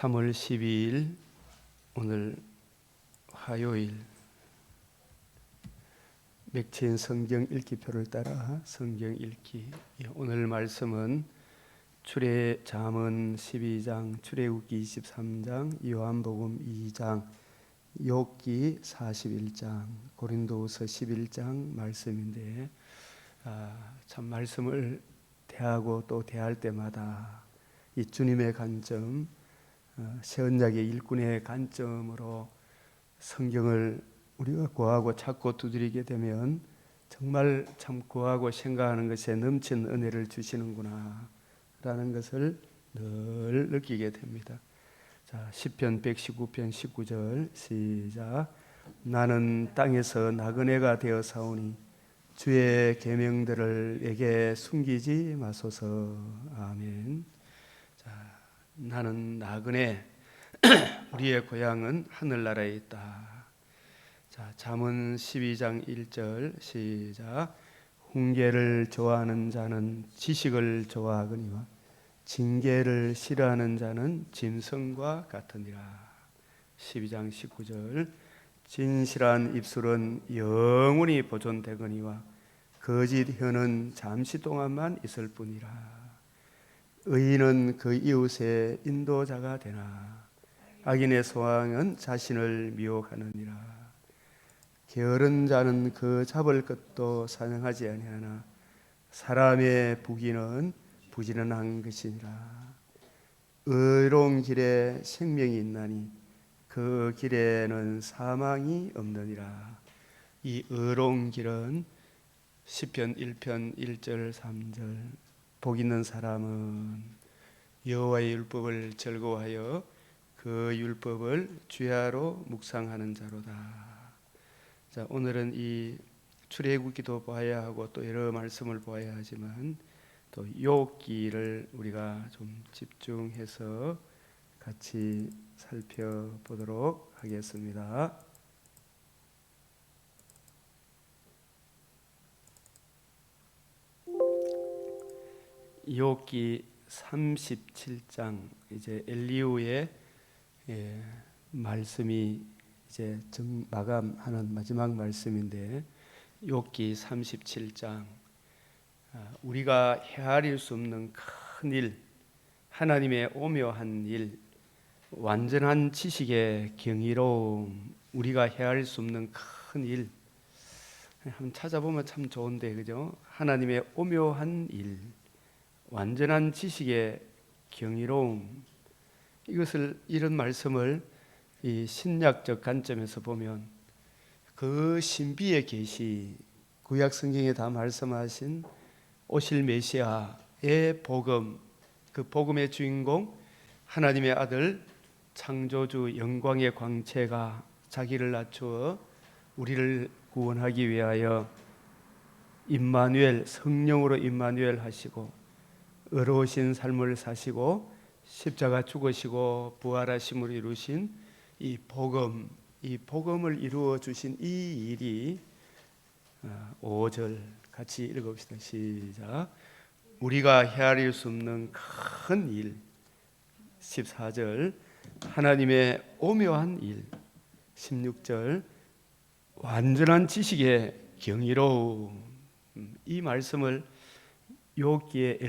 3월 12일 오늘 화요일 맥체인 성경 읽기표를 따라 성경 읽기. 오늘 말씀은 잠언 12장, 출애굽기 23장, 요한복음 2장, 욥기 41장, 고린도후서 11장 말씀인데 참 말씀을 대하고 또 대할 때마다 이 주님의 관점, 새 언약의 일꾼의 관점으로 성경을 우리가 구하고 찾고 두드리게 되면 정말 참 구하고 생각하는 것에 넘치는 은혜를 주시는구나 라는 것을 늘 느끼게 됩니다. 자, 시편 119편 19절 시작. 나는 땅에서 나그네가 되어 사오니 주의 계명들을 내게 숨기지 마소서. 아멘. 자, 나는 나그네, 우리의 고향은 하늘나라에 있다. 자, 잠언 12장 1절 시작. 훈계를 좋아하는 자는 지식을 좋아하거니와 징계를 싫어하는 자는 짐승과 같으니라. 12장 19절. 진실한 입술은 영원히 보존되거니와 거짓 혀는 잠시 동안만 있을 뿐이라. 의인은 그 이웃의 인도자가 되나 악인의 소망은 자신을 미혹하느니라. 게으른 자는 그 잡을 것도 사냥하지 아니하나 사람의 부귀는 부지런한 것이니라. 의로운 길에 생명이 있나니 그 길에는 사망이 없느니라. 이 의로운 길은 시편 1편 1절 3절. 복 있는 사람은 여호와의 율법을 즐거워하여 그 율법을 주야로 묵상하는 자로다. 자, 오늘은 이 출애굽기도 봐야 하고 또 여러 말씀을 봐야 하지만 또 욥기를 우리가 좀 집중해서 같이 살펴보도록 하겠습니다. 욥기 37장, 이제 엘리후의 말씀이 이제 마감하는 마지막 말씀인데, 욥기 37장, 우리가 헤아릴 수 없는 큰 일, 하나님의 오묘한 일, 완전한 지식의 경이로움, 우리가 헤아릴 수 없는 큰 일, 한번 찾아보면 참 좋은데, 그죠? 하나님의 오묘한 일, 완전한 지식의 경이로움, 이런 말씀을 이 신약적 관점에서 보면 그 신비의 계시, 구약 성경에 다 말씀하신 오실 메시아의 복음, 그 복음의 주인공 하나님의 아들 창조주 영광의 광채가 자기를 낮추어 우리를 구원하기 위하여 임마누엘, 성령으로 임마누엘 하시고 의로우신 삶을 사시고 십자가 죽으시고 부활하심을 이루신 이 복음을 이루어 주신 이 일이 5절 같이 읽어봅시다. 시작. 우리가 헤아릴 수 없는 큰 일. 14절. 하나님의 오묘한 일. 16절. 완전한 지식의 경이로움. 이 말씀을 욥기의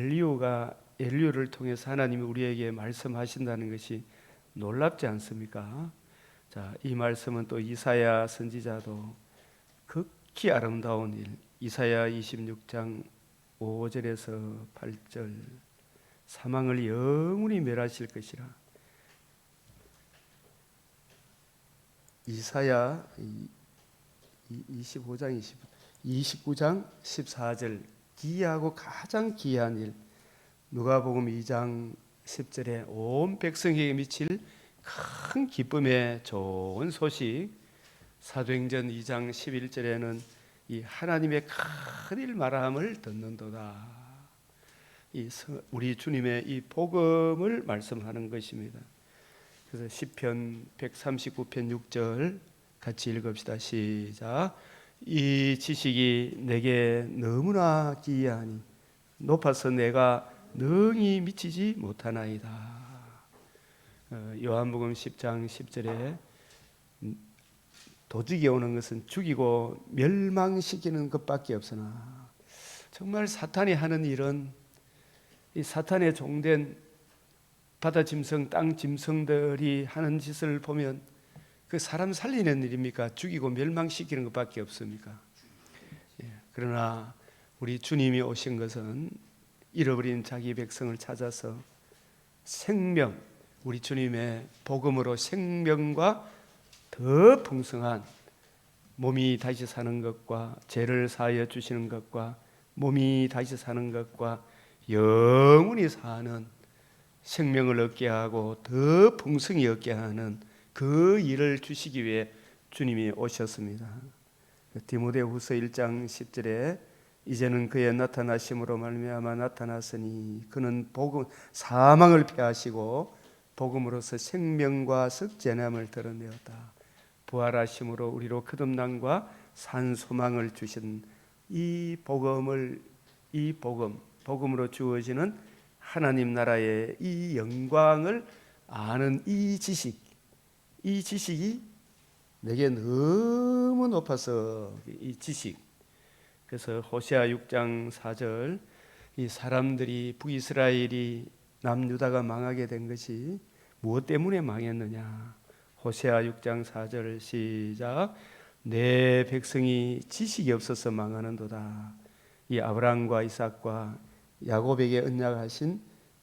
엘리후를 통해서 하나님이 우리에게 말씀하신다는 것이 놀랍지 않습니까? 자, 이 말씀은 또 이사야 선지자도 극히 아름다운 일, 이사야 26장 5절에서 8절, 사망을 영원히 멸하실 것이라. 이사야 29장 14절, 기이하고 가장 기이한 일, 누가복음 2장 10절에 온 백성에게 미칠 큰 기쁨의 좋은 소식, 사도행전 2장 11절에는 이 하나님의 큰 일 말함을 듣는도다. 우리 주님의 이 복음을 말씀하는 것입니다. 그래서 시편 139편 6절 같이 읽읍시다. 시작. 이 지식이 내게 너무나 기이하니 높아서 내가 능히 미치지 못하나이다. 요한복음 10장 10절에 도둑이 오는 것은 죽이고 멸망시키는 것밖에 없으나, 정말 사탄이 하는 일은 이 사탄의 종된 바다 짐승, 땅 짐승들이 하는 짓을 보면 그 사람 살리는 일입니까? 죽이고 멸망시키는 것밖에 없습니까? 그러나 우리 주님이 오신 것은 잃어버린 자기 백성을 찾아서 생명, 우리 주님의 복음으로 생명과 더 풍성한 몸이 다시 사는 것과 죄를 사하여 주시는 것과 몸이 다시 사는 것과 영원히 사는 생명을 얻게 하고 더 풍성히 얻게 하는 그 일을 주시기 위해 주님이 오셨습니다. 디모데후서 1장 10절에 이제는 그의 나타나심으로 말미암아 나타났으니 그는 복음 사망을 패하시고 복음으로서 생명과 썩전함을 드러내었다. 부활하심으로 우리로 거듭남과 산 소망을 주신 이 복음으로 주어지는 하나님 나라의 이 영광을 아는 이 지식이 내게 너무 높아서 이 지식. 그래서 호세아 6장 4절, 이 사람들이 북이스라엘이 남유다가 망하게 된 것이 무엇 때문에 망했느냐? 호세아 6장 4절 시작. 내 백성이 지식이 없어서 망하는도다. 이 아브라함과 이삭과 야곱에게 언약하신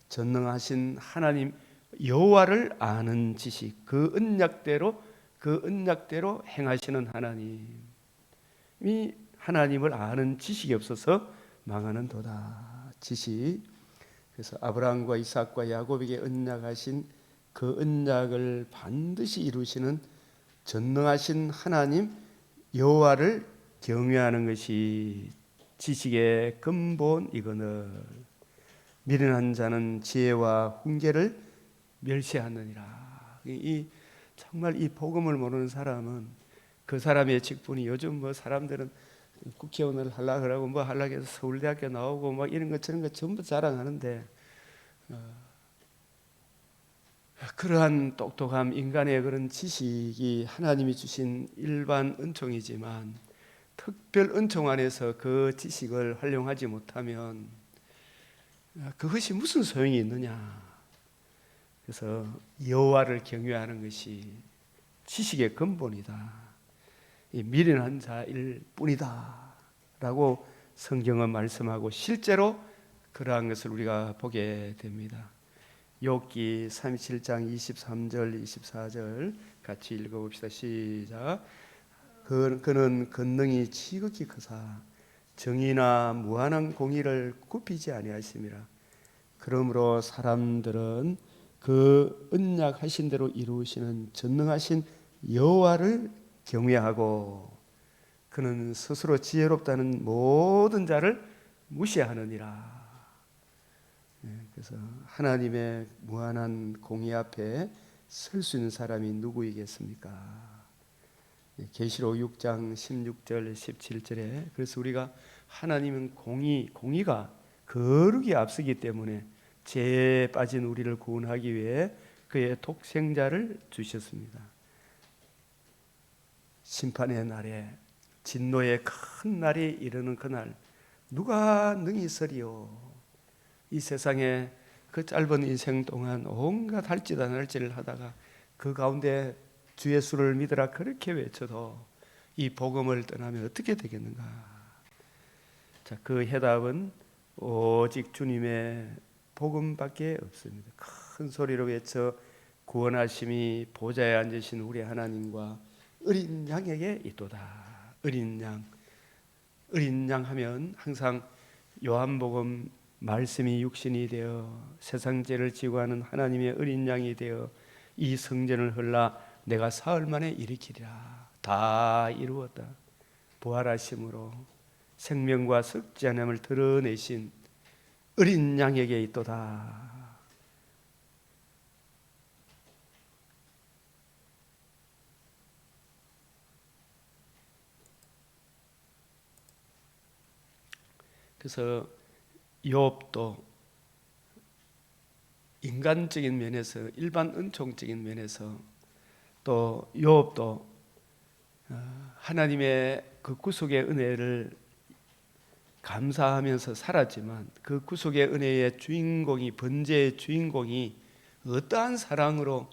전능하신 하나님 여호와를 아는 지식, 그 언약대로 행하시는 하나님이 하나님을 아는 지식이 없어서 망하는도다. 지식. 그래서 아브라함과 이삭과 야곱에게 언약하신 그 언약을 반드시 이루시는 전능하신 하나님 여호와를 경외하는 것이 지식의 근본이거늘 미련한 자는 지혜와 훈계를 멸시하느니라. 정말 이 복음을 모르는 사람은 그 사람의 직분이, 요즘 뭐 사람들은 국회의원을 하려고 그러고 뭐 하려고 해서 서울대학교 나오고 막 이런 것 저런 것 전부 자랑하는데, 그러한 똑똑함, 인간의 그런 지식이 하나님이 주신 일반 은총이지만 특별 은총 안에서 그 지식을 활용하지 못하면 그것이 무슨 소용이 있느냐. 그래서 여호와를 경외하는 것이 지식의 근본이다. 이 미련한 자일 뿐이다 라고 성경은 말씀하고, 실제로 그러한 것을 우리가 보게 됩니다. 욥기 37장 23절 24절 같이 읽어봅시다. 시작. 그는 권능이 지극히 크사 정의나 무한한 공의를 굽히지 아니하심이라. 그러므로 사람들은 그 언약하신 대로 이루시는 전능하신 여호와를 경외하고 그는 스스로 지혜롭다는 모든 자를 무시하느니라. 그래서 하나님의 무한한 공의 앞에 설 수 있는 사람이 누구이겠습니까? 계시록 6장 16절 17절에 그래서 우리가 하나님은 공의가 거룩이 앞서기 때문에 죄에 빠진 우리를 구원하기 위해 그의 독생자를 주셨습니다. 심판의 날에, 진노의 큰 날이 이르는 그날 누가 능히 서리요? 이 세상에 그 짧은 인생 동안 온갖 할짓 안 할짓을 하다가 그 가운데 주 예수를 믿으라 그렇게 외쳐도 이 복음을 떠나면 어떻게 되겠는가? 자, 그 해답은 오직 주님의 복음밖에 없습니다. 큰 소리로 외쳐 구원하심이 보좌에 앉으신 우리 하나님과 어린 양에게 있도다. 어린 양 하면 항상 요한복음 말씀이 육신이 되어 세상 죄를 지고 하는 하나님의 어린 양이 되어 이 성전을 헐라 내가 사흘 만에 일으키리라. 다 이루었다. 부활하심으로 생명과 썩지 않음을 드러내신 어린 양에게 있도다. 그래서 욥도 인간적인 면에서, 일반 은총적인 면에서, 또 욥도 하나님의 그 구속의 은혜를 감사하면서 살았지만 그 구속의 은혜의 주인공이, 번제의 주인공이 어떠한 사랑으로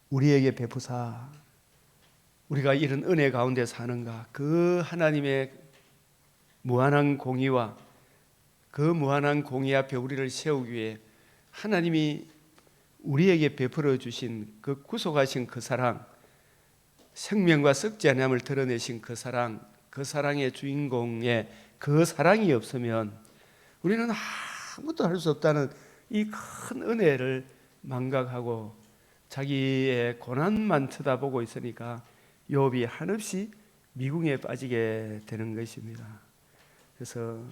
우리에게 베푸사 우리가 이런 은혜 가운데 사는가, 그 하나님의 무한한 공의와 그 무한한 공의 앞에 우리를 세우기 위해 하나님이 우리에게 베풀어 주신 그 구속하신 그 사랑, 생명과 썩지 아니함을 드러내신 그 사랑, 그 사랑의 주인공의 그 사랑이 없으면 우리는 아무것도 할 수 없다는 이 큰 은혜를 망각하고 자기의 고난만 쳐다보고 있으니까 욥이 한없이 미궁에 빠지게 되는 것입니다. 그래서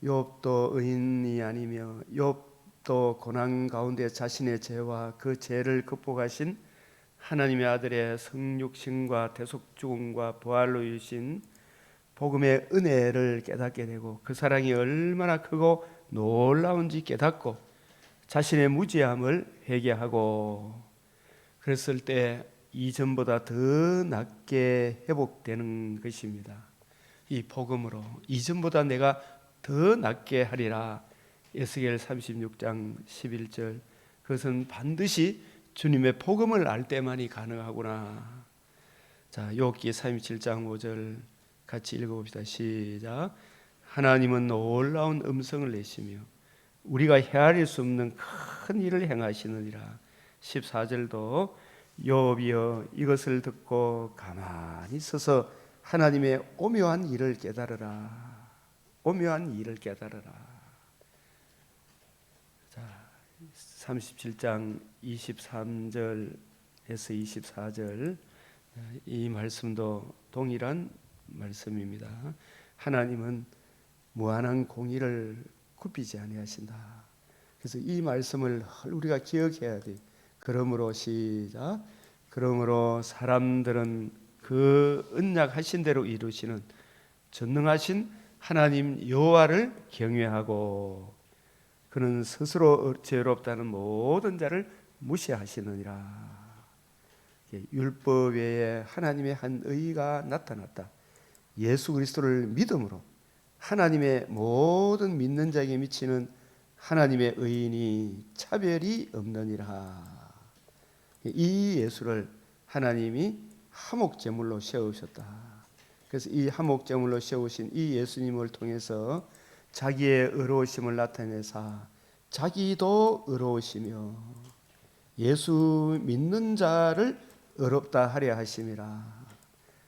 욥도 의인이 아니며 욥도 고난 가운데 자신의 죄와 그 죄를 극복하신 하나님의 아들의 성육신과 대속죽음과 부활로 이루신 복음의 은혜를 깨닫게 되고 그 사랑이 얼마나 크고 놀라운지 깨닫고 자신의 무지함을 회개하고 그랬을 때 이전보다 더 낫게 회복되는 것입니다. 이 복음으로 이전보다 내가 더 낫게 하리라. 에스겔 36장 11절. 그것은 반드시 주님의 복음을 알 때만이 가능하구나. 자, 욥기 37장 5절 같이 읽어봅시다. 시작. 하나님은 놀라운 음성을 내시며 우리가 헤아릴 수 없는 큰 일을 행하시느니라. 14절도 욥이여 이것을 듣고 가만히 서서 하나님의 오묘한 일을 깨달으라. 오묘한 일을 깨달으라. 자, 37장 23절에서 24절 이 말씀도 동일한 말씀입니다. 하나님은 무한한 공의를 굽히지 아니하신다. 그래서 이 말씀을 우리가 기억해야 돼. 그러므로 시작. 그러므로 사람들은 그 언약하신 대로 이루시는 전능하신 하나님 여호와를 경외하고 그는 스스로 죄롭다는 모든 자를 무시하시느니라. 율법 외에 하나님의 한 의가 나타났다. 예수 그리스도를 믿음으로 하나님의 모든 믿는 자에게 미치는 하나님의 의인이 차별이 없느니라. 이 예수를 하나님이 화목제물로 세우셨다. 그래서 이 화목제물로 세우신 이 예수님을 통해서 자기의 의로우심을 나타내사 자기도 의로우시며 예수 믿는 자를 의롭다 하려 하심이라.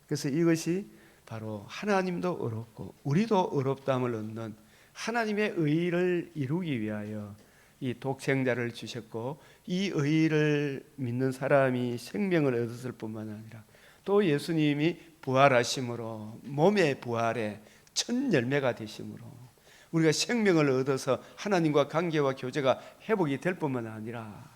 그래서 이것이 바로 하나님도 의롭고 우리도 의롭다함을 얻는 하나님의 의를 이루기 위하여 이 독생자를 주셨고 이 의를 믿는 사람이 생명을 얻었을 뿐만 아니라 또 예수님이 부활하심으로 몸의 부활에 첫 열매가 되심으로 우리가 생명을 얻어서 하나님과 관계와 교제가 회복이 될 뿐만 아니라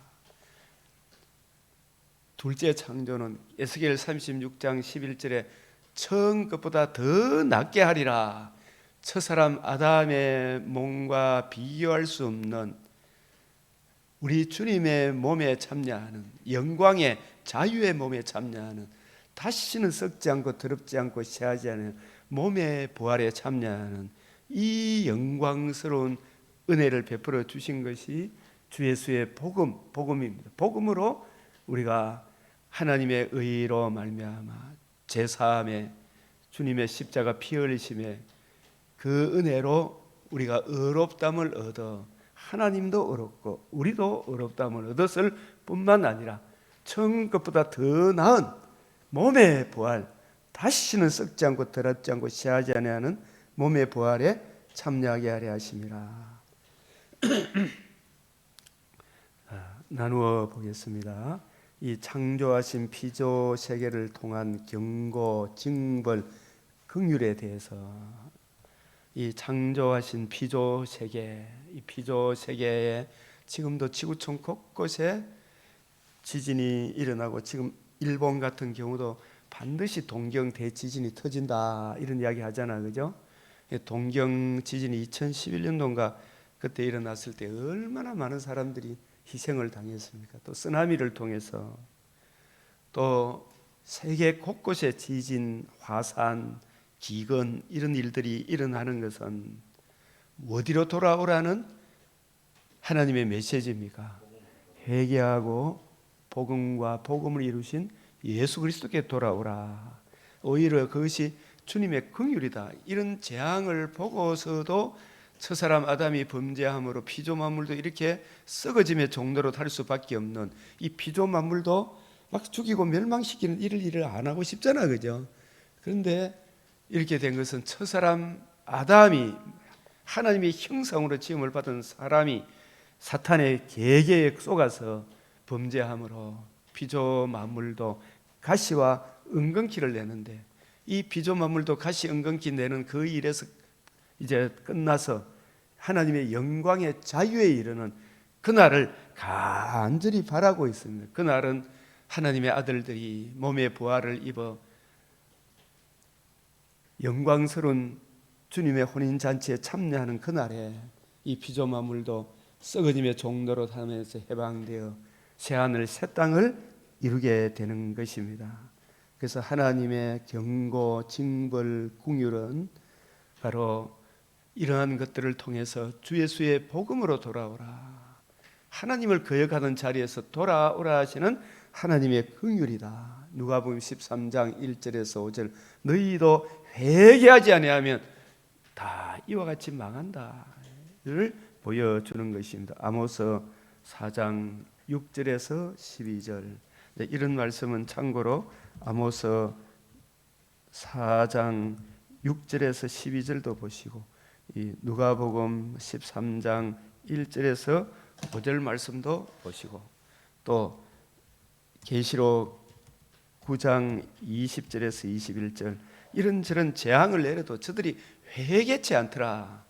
둘째 창조는 에스겔 36장 11절에 처음 것보다 더 낫게 하리라. 첫사람 아담의 몸과 비교할 수 없는 우리 주님의 몸에 참여하는 영광의 자유의 몸에 참여하는 다시는 썩지 않고 더럽지 않고 쇠하지 않은 몸의 부활에 참여하는 이 영광스러운 은혜를 베풀어 주신 것이 주 예수의 복음입니다. 복음으로 우리가 하나님의 의로 말미암아 제사함에 주님의 십자가 피 흘리심에 그 은혜로 우리가 의롭담을 얻어 하나님도 의롭고 우리도 의롭담을 얻었을 뿐만 아니라 처음 것보다 더 나은 몸의 부활, 다시는 썩지 않고 더럽지 않고 쇠하지 아니하는 몸의 부활에 참여하게 하려 하심이라. 나누어 보겠습니다. 이 창조하신 피조 세계를 통한 경고, 징벌, 긍휼에 대해서 이 창조하신 피조 세계, 이 피조 세계에 지금도 지구촌 곳곳에 지진이 일어나고 지금 일본 같은 경우도 반드시 동경 대지진이 터진다 이런 이야기 하잖아, 그죠? 동경 지진이 2011년도인가 그때 일어났을 때 얼마나 많은 사람들이 희생을 당했습니까? 또 쓰나미를 통해서 또 세계 곳곳에 지진, 화산, 기근 이런 일들이 일어나는 것은 어디로 돌아오라는 하나님의 메시지입니까? 회개하고 복음과 복음을 이루신 예수 그리스도께 돌아오라. 오히려 그것이 주님의 긍휼이다. 이런 재앙을 보고서도 첫사람 아담이 범죄함으로 피조 만물도 이렇게 썩어짐의 종로로 탈 수밖에 없는 이 피조 만물도 막 죽이고 멸망시키는 일을 안 하고 싶잖아, 그죠? 그런데 이렇게 된 것은 첫사람 아담이 하나님의 형상으로 지음을 받은 사람이 사탄의 계계에 속아서 범죄함으로 피조 만물도 가시와 은근키를 내는데, 이 피조 만물도 가시 은근키 내는 그 일에서 이제 끝나서 하나님의 영광의 자유에 이르는 그날을 간절히 바라고 있습니다. 그날은 하나님의 아들들이 몸의 부활을 입어 영광스러운 주님의 혼인잔치에 참여하는 그날에 이 피조 만물도 썩어짐의 종로로 타면서 해방되어 새하늘 새 땅을 이루게 되는 것입니다. 그래서 하나님의 경고, 징벌, 궁율은 바로 이러한 것들을 통해서 주 예수의 복음으로 돌아오라, 하나님을 거역하는 자리에서 돌아오라 하시는 하나님의 긍휼이다. 누가복음 13장 1절에서 5절, 너희도 회개하지 아니하면 다 이와 같이 망한다를 보여주는 것입니다. 아모스 4장 6절에서 12절, 이런 말씀은 참고로 아모스 4장 6절에서 12절도 보시고, 이 누가복음 13장 1절에서 5절 말씀도 보시고, 또 계시록 9장 20절에서 21절, 이런저런 재앙을 내려도 저들이 회개치 않더라.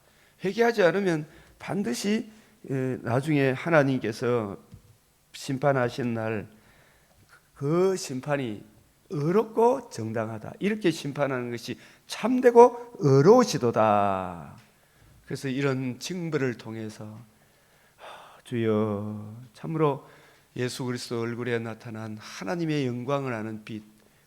회개하지 않으면 반드시 나중에 하나님께서 심판하신 날 그 심판이 의롭고 정당하다, 이렇게 심판하는 것이 참되고 의로우시도다. 그래서 이런 징벌을 통해서 주여, 참으로 예수 그리스도 얼굴에 나타난 하나님의 영광을 아는 빛,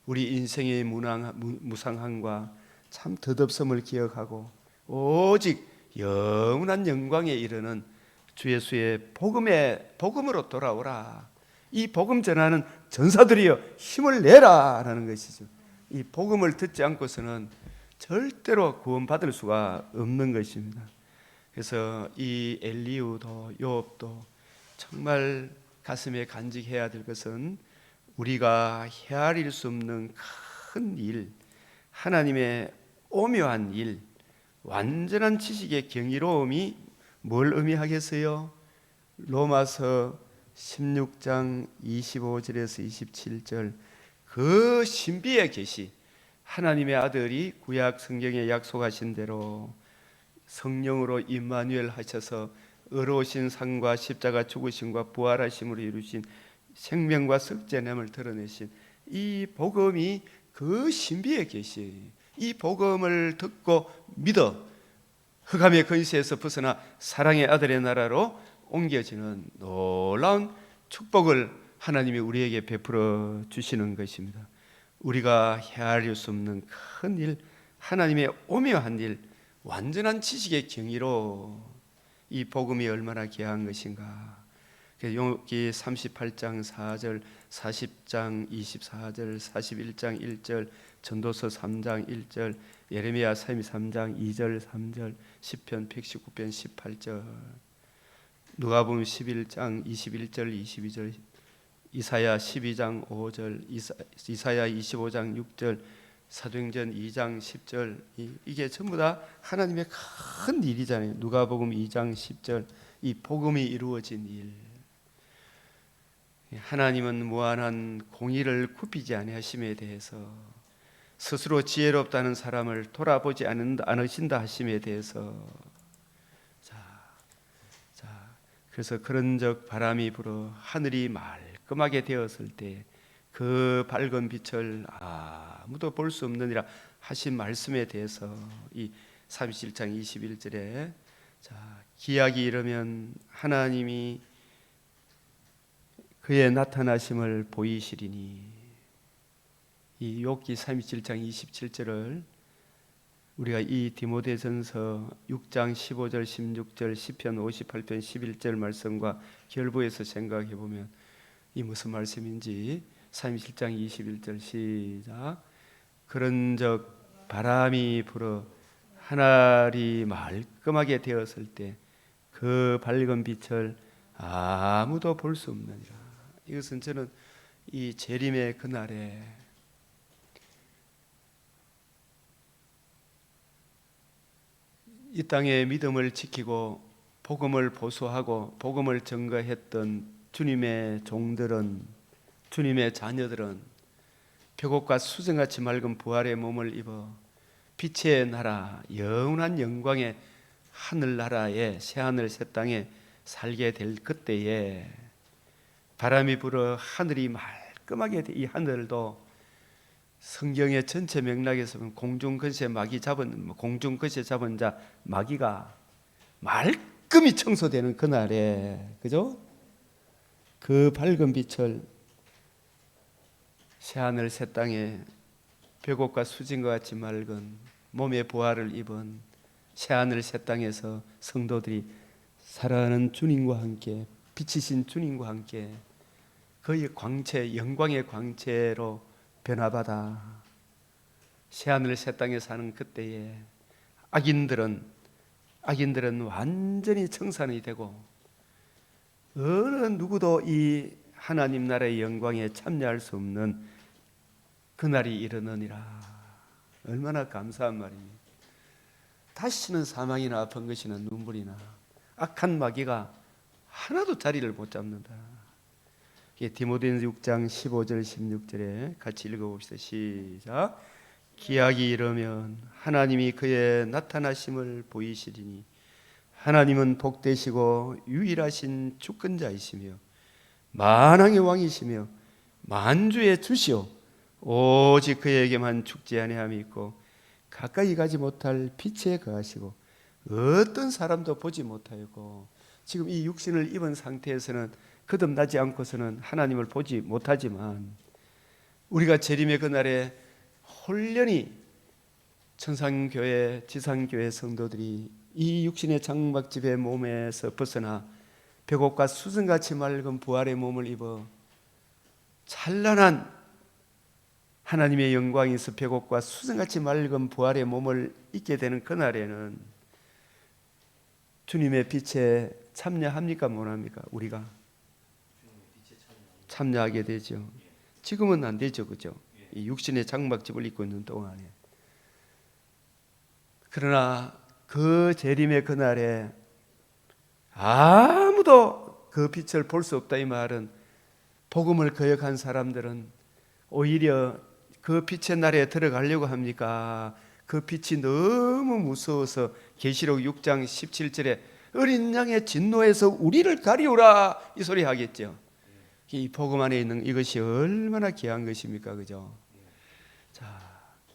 우리 인생의 무상함과 참 덧없음을 기억하고 오직 영원한 영광에 이르는 주 예수의 복음으로 돌아오라. 이 복음 전하는 전사들이여 힘을 내라라는 것이죠. 이 복음을 듣지 않고서는 절대로 구원받을 수가 없는 것입니다. 그래서 이 엘리후도 욥도 정말 가슴에 간직해야 될 것은 우리가 헤아릴 수 없는 큰 일, 하나님의 오묘한 일, 완전한 지식의 경이로움이 뭘 의미하겠어요? 로마서 16장 25절에서 27절, 그 신비의 계시, 하나님의 아들이 구약 성경에 약속하신 대로 성령으로 임마누엘 하셔서 의로우신 상과 십자가 죽으심과 부활하심으로 이루신 생명과 썩죄됨을 드러내신 이 복음이 그 신비의 계시예요. 이 복음을 듣고 믿어 흑암의 권세에서 벗어나 사랑의 아들의 나라로 옮겨지는 놀라운 축복을 하나님이 우리에게 베풀어 주시는 것입니다. 우리가 헤아릴 수 없는 큰 일, 하나님의 오묘한 일, 완전한 지식의 경이로 이 복음이 얼마나 귀한 것인가. 여기 38장 4절, 40장 24절, 41장 1절, 전도서 3장 1절, 예레미야 33장 2절 3절, 시편 119편 18절, 누가복음 11장 21절 22절, 이사야 12장 5절, 이사야 25장 6절, 사도행전 2장 10절, 이게 전부 다 하나님의 큰 일이잖아요. 누가복음 2장 10절, 이 복음이 이루어진 일. 하나님은 무한한 공의를 굽히지 아니하심에 대해서, 스스로 지혜롭다는 사람을 돌아보지 않으신다 하심에 대해서, 그래서 그런즉 바람이 불어 하늘이 말끔하게 되었을 때 그 밝은 빛을 아무도 볼 수 없느니라 하신 말씀에 대해서 이 37장 21절에 기약이 이르면 하나님이 그의 나타나심을 보이시리니. 이 욥기 37장 27절을 우리가 이 디모데전서 6장 15절 16절 시편 58편 11절 말씀과 결부해서 생각해 보면 이 무슨 말씀인지 37장 21절 시작. 그런즉 바람이 불어 하늘이 말끔하게 되었을 때 그 밝은 빛을 아무도 볼 수 없느니라. 이것은 저는 이 재림의 그날에 이 땅의 믿음을 지키고 복음을 보수하고 복음을 증거했던 주님의 종들은, 주님의 자녀들은 벽옥과 수정같이 맑은 부활의 몸을 입어 빛의 나라, 영원한 영광의 하늘나라에, 새하늘 새 땅에 살게 될 그때에 바람이 불어 하늘이 말끔하게 돼. 이 하늘도 성경의 전체 맥락에서 보면 공중거시에 마귀 잡은, 공중거시에 잡은 자 마귀가 말끔히 청소되는 그날에, 그죠? 그 밝은 빛을 새하늘 새 땅에 벽옥과 수진과 같이 맑은 몸의 부활을 입은 새하늘 새 땅에서 성도들이 살아가는 주님과 함께, 빛이신 주님과 함께 그의 광채, 영광의 광채로 변화받아 새하늘 새 땅에 사는 그때에 악인들은 완전히 청산이 되고 어느 누구도 이 하나님 나라의 영광에 참여할 수 없는 그날이 이르느니라. 얼마나 감사한 말입니다. 다시는 사망이나 아픈 것이나 눈물이나 악한 마귀가 하나도 자리를 못 잡는다. 디모데전서 6장 15절 16절에 같이 읽어봅시다. 시작. 기약이 이르면 하나님이 그의 나타나심을 보이시리니 하나님은 복되시고 유일하신 주권자이시며 만왕의 왕이시며 만주의 주시오 오직 그에게만 죽지 아니함이 있고 가까이 가지 못할 빛에 거하시고 어떤 사람도 보지 못하였고. 지금 이 육신을 입은 상태에서는 거듭나지 않고서는 하나님을 보지 못하지만 우리가 재림의 그날에 홀연히 천상교회, 지상교회 성도들이 이 육신의 장막집의 몸에서 벗어나 벽옥과 수정같이 맑은 부활의 몸을 입어 찬란한 하나님의 영광에서 벽옥과 수정같이 맑은 부활의 몸을 입게 되는 그날에는 주님의 빛에 참여합니까? 못합니까? 우리가 참여하게 되죠. 지금은 안 되죠, 그죠? 이 육신의 장막집을 입고 있는 동안에. 그러나 그 재림의 그날에 아무도 그 빛을 볼 수 없다 이 말은 복음을 거역한 사람들은 오히려 그 빛의 날에 들어가려고 합니까? 그 빛이 너무 무서워서 계시록 6장 17절에 어린 양의 진노에서 우리를 가리우라 이 소리 하겠죠. 이 복음 안에 있는 이것이 얼마나 귀한 것입니까? 그죠? 자,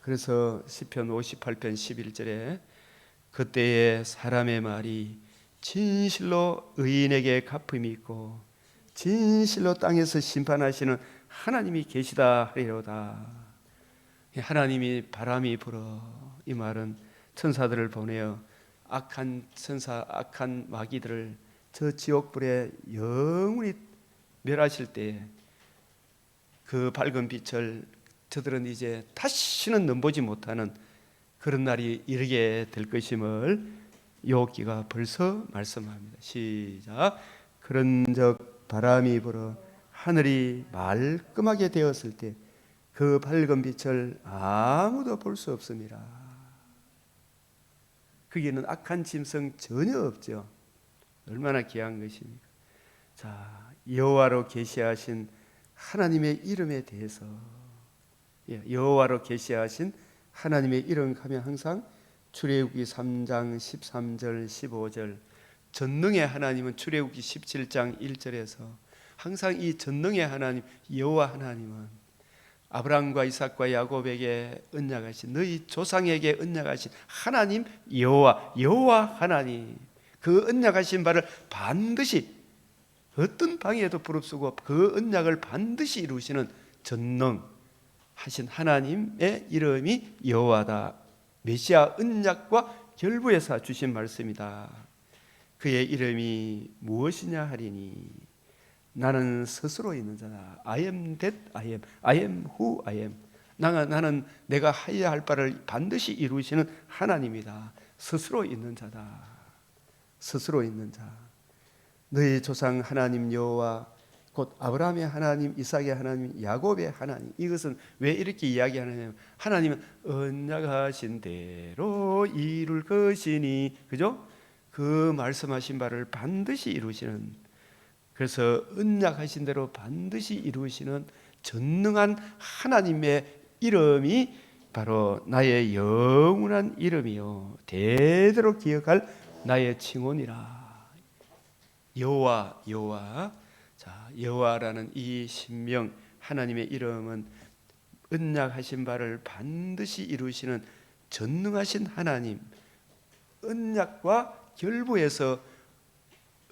그래서 시편 58편 11절에 그때에 사람의 말이 진실로 의인에게 갚음이 있고 진실로 땅에서 심판하시는 하나님이 계시다 하리로다. 하나님이 바람이 불어 이 말은 천사들을 보내어 악한 천사, 악한 마귀들을 저 지옥불에 영원히 멸하실 때에 그 밝은 빛을 저들은 이제 다시는 넘보지 못하는 그런 날이 이르게 될 것임을 욥기가 벌써 말씀합니다. 시작. 그런즉 바람이 불어 하늘이 말끔하게 되었을 때 그 밝은 빛을 아무도 볼 수 없습니다. 거기는 악한 짐승 전혀 없죠. 얼마나 귀한 것입니까? 자, 여호와로 계시하신 하나님의 이름에 대해서, 여호와로 계시하신 하나님의 이름 하면 항상 출애굽기 3장 13절 15절, 전능의 하나님은 출애굽기 17장 1절에서 항상 이 전능의 하나님 여호와 하나님은 아브라함과 이삭과 야곱에게 언약하신 너희 조상에게 언약하신 하나님 여호와 하나님, 그 언약하신 바를 반드시 어떤 방해에도 부릅쓰고 그 언약을 반드시 이루시는 전능하신 하나님의 이름이 여호와다. 메시아 언약과 결부해서 주신 말씀이다. 그의 이름이 무엇이냐 하리니 나는 스스로 있는 자다. I am that I am. I am who I am. 나는 내가 하여야 할 바를 반드시 이루시는 하나님이다. 스스로 있는 자다. 스스로 있는 자. 너희 조상 하나님 여호와 곧 아브라함의 하나님, 이삭의 하나님, 야곱의 하나님. 이것은 왜 이렇게 이야기하느냐면 하나님은 언약하신 대로 이룰 것이니, 그죠? 그 말씀하신 바를 반드시 이루시는, 그래서 언약하신 대로 반드시 이루시는 전능한 하나님의 이름이 바로 나의 영원한 이름이요 대대로 기억할 나의 칭혼이라. 여호와, 여호와. 자, 여호와라는 이 신명 하나님의 이름은 언약하신 바를 반드시 이루시는 전능하신 하나님, 언약과 결부해서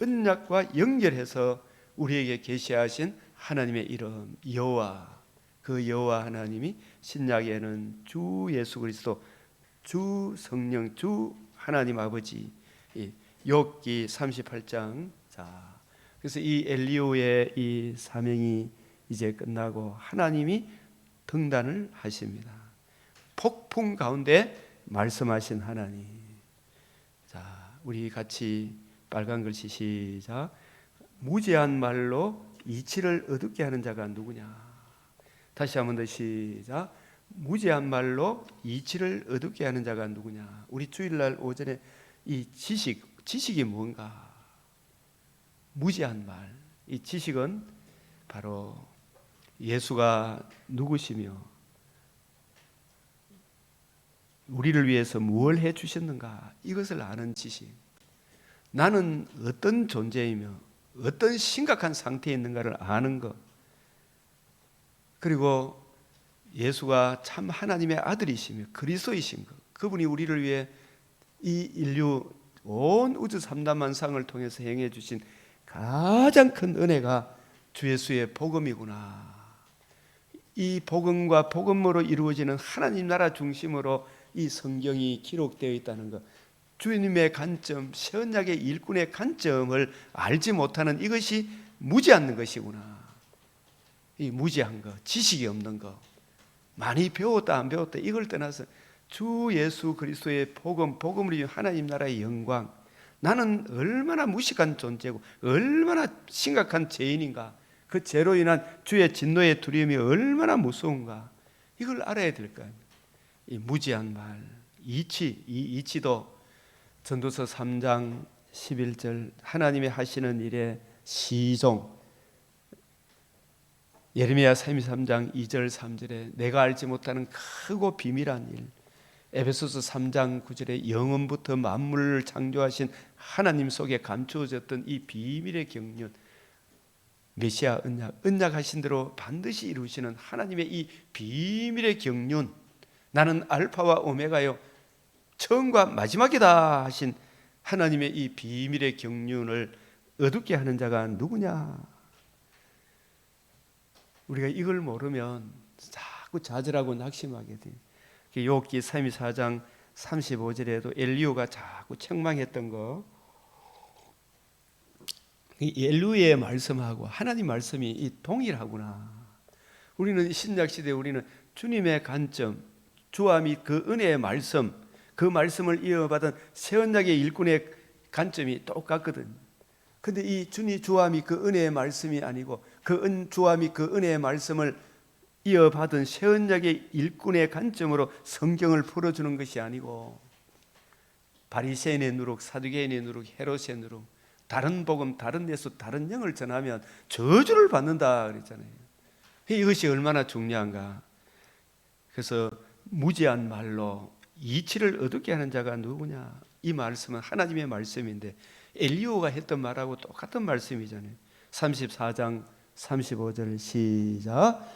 언약과 연결해서 우리에게 계시하신 하나님의 이름 여호와. 그 여호와 하나님이 신약에는 주 예수 그리스도, 주 성령, 주 하나님 아버지. 욥기 38장. 자, 그래서 이 엘리야의 이 사명이 이제 끝나고 하나님이 등단을 하십니다. 폭풍 가운데 말씀하신 하나님. 자, 우리 같이 빨간 글씨 시작. 무지한 말로 이치를 얻게 하는 자가 누구냐. 다시 한번 더 시작. 무지한 말로 이치를 얻게 하는 자가 누구냐. 우리 주일날 오전에 이 지식이 뭔가. 무지한 말. 이 지식은 바로 예수가 누구시며 우리를 위해서 무엇을 해 주셨는가, 이것을 아는 지식. 나는 어떤 존재이며 어떤 심각한 상태에 있는가를 아는 것. 그리고 예수가 참 하나님의 아들이시며 그리스도이신 것. 그분이 우리를 위해 이 인류 온 우주 삼단만상을 통해서 행해 주신 가장 큰 은혜가 주 예수의 복음이구나. 이 복음과 복음으로 이루어지는 하나님 나라 중심으로 이 성경이 기록되어 있다는 것, 주님의 관점, 새 언약의 일꾼의 관점을 알지 못하는 이것이 무지한 것이구나. 이 무지한 것, 지식이 없는 것, 많이 배웠다 안 배웠다 이걸 떠나서 주 예수 그리스도의 복음을 위한 하나님 나라의 영광, 나는 얼마나 무식한 존재고 얼마나 심각한 죄인인가, 그 죄로 인한 주의 진노의 두려움이 얼마나 무서운가, 이걸 알아야 될 거예요. 이 무지한 말, 이 이치도 전도서 3장 11절 하나님의 하시는 일의 시종, 예레미야 33장 2절 3절에 내가 알지 못하는 크고 비밀한 일, 에베소서 3장 9절에 영원부터 만물을 창조하신 하나님 속에 감추어졌던 이 비밀의 경륜, 메시아 언약하신 대로 반드시 이루시는 하나님의 이 비밀의 경륜, 나는 알파와 오메가요 처음과 마지막이다 하신 하나님의 이 비밀의 경륜을 어둡게 하는 자가 누구냐. 우리가 이걸 모르면 자꾸 좌절하고 낙심하게 돼요. 욥기 34장 35절에도 엘리야가 자꾸 책망했던 거, 이 엘리야의 말씀하고 하나님 말씀이 이 동일하구나. 우리는 신약 시대에 우리는 주님의 관점, 주와 및 그 은혜의 말씀, 그 말씀을 이어받은 새 언약의 일꾼의 관점이 똑같거든. 근데 이 주와 및 그 은혜의 말씀이 아니고 주와 및 그 은혜의 말씀을 이어받은 새 언약의 일꾼의 관점으로 성경을 풀어주는 것이 아니고 바리새인의 누룩, 사두개인의 누룩, 헤롯의 누룩, 다른 복음, 다른 예수, 다른 영을 전하면 저주를 받는다 그랬잖아요. 이것이 얼마나 중요한가. 그래서 무지한 말로 이치를 얻게 하는 자가 누구냐. 이 말씀은 하나님의 말씀인데 엘리야가 했던 말하고 똑같은 말씀이잖아요. 34장 35절 시작.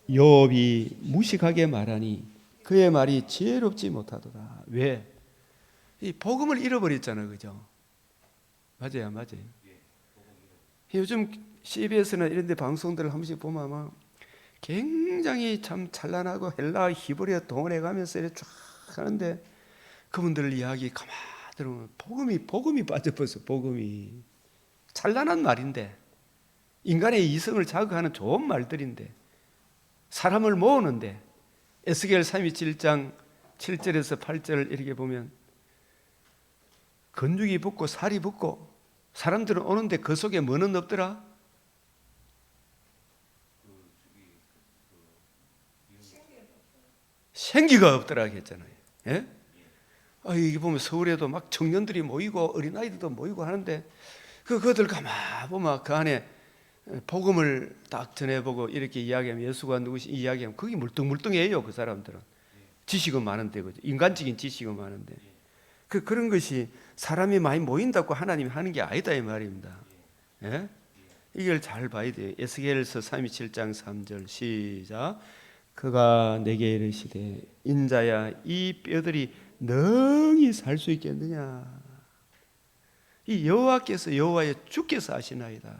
욥이 무식하게 말하니 그의 말이 지혜롭지 못하도다. 왜? 이 복음을 잃어버렸잖아요, 그죠? 맞아요, 맞아요. 요즘 CBS나 이런 데 방송들을 한 번씩 보면 아마 굉장히 참 찬란하고 헬라 히브리어 동원해 가면서 이렇게 쫙 하는데 그분들 이야기 가만 들으면 복음이 빠져버렸어. 복음이 찬란한 말인데 인간의 이성을 자극하는 좋은 말들인데 사람을 모으는데 에스겔 37장 7절에서 8절 이렇게 보면 건죽이 붙고 살이 붙고 사람들은 오는데 그 속에 뭐는 없더라? 생기가 없더라 했잖아요. 예? 이게 보면 서울에도 막 청년들이 모이고 어린아이들도 모이고 하는데 그들 가만 보면 그 안에 복음을 딱 전해보고 이렇게 이야기하면 예수가 누구시 이야기하면 그게 물뚱물뚱해요. 그 사람들은 지식은 많은데 그죠? 인간적인 지식은 많은데 그런 것이 사람이 많이 모인다고 하나님이 하는 게 아니다 이 말입니다. 예? 이걸 잘 봐야 돼요. 에스겔서 37장 3절 시작. 그가 내게 이르시되 인자야 이 뼈들이 능히 살 수 있겠느냐. 이 여호와께서 여호와의 주께서 하시나이다.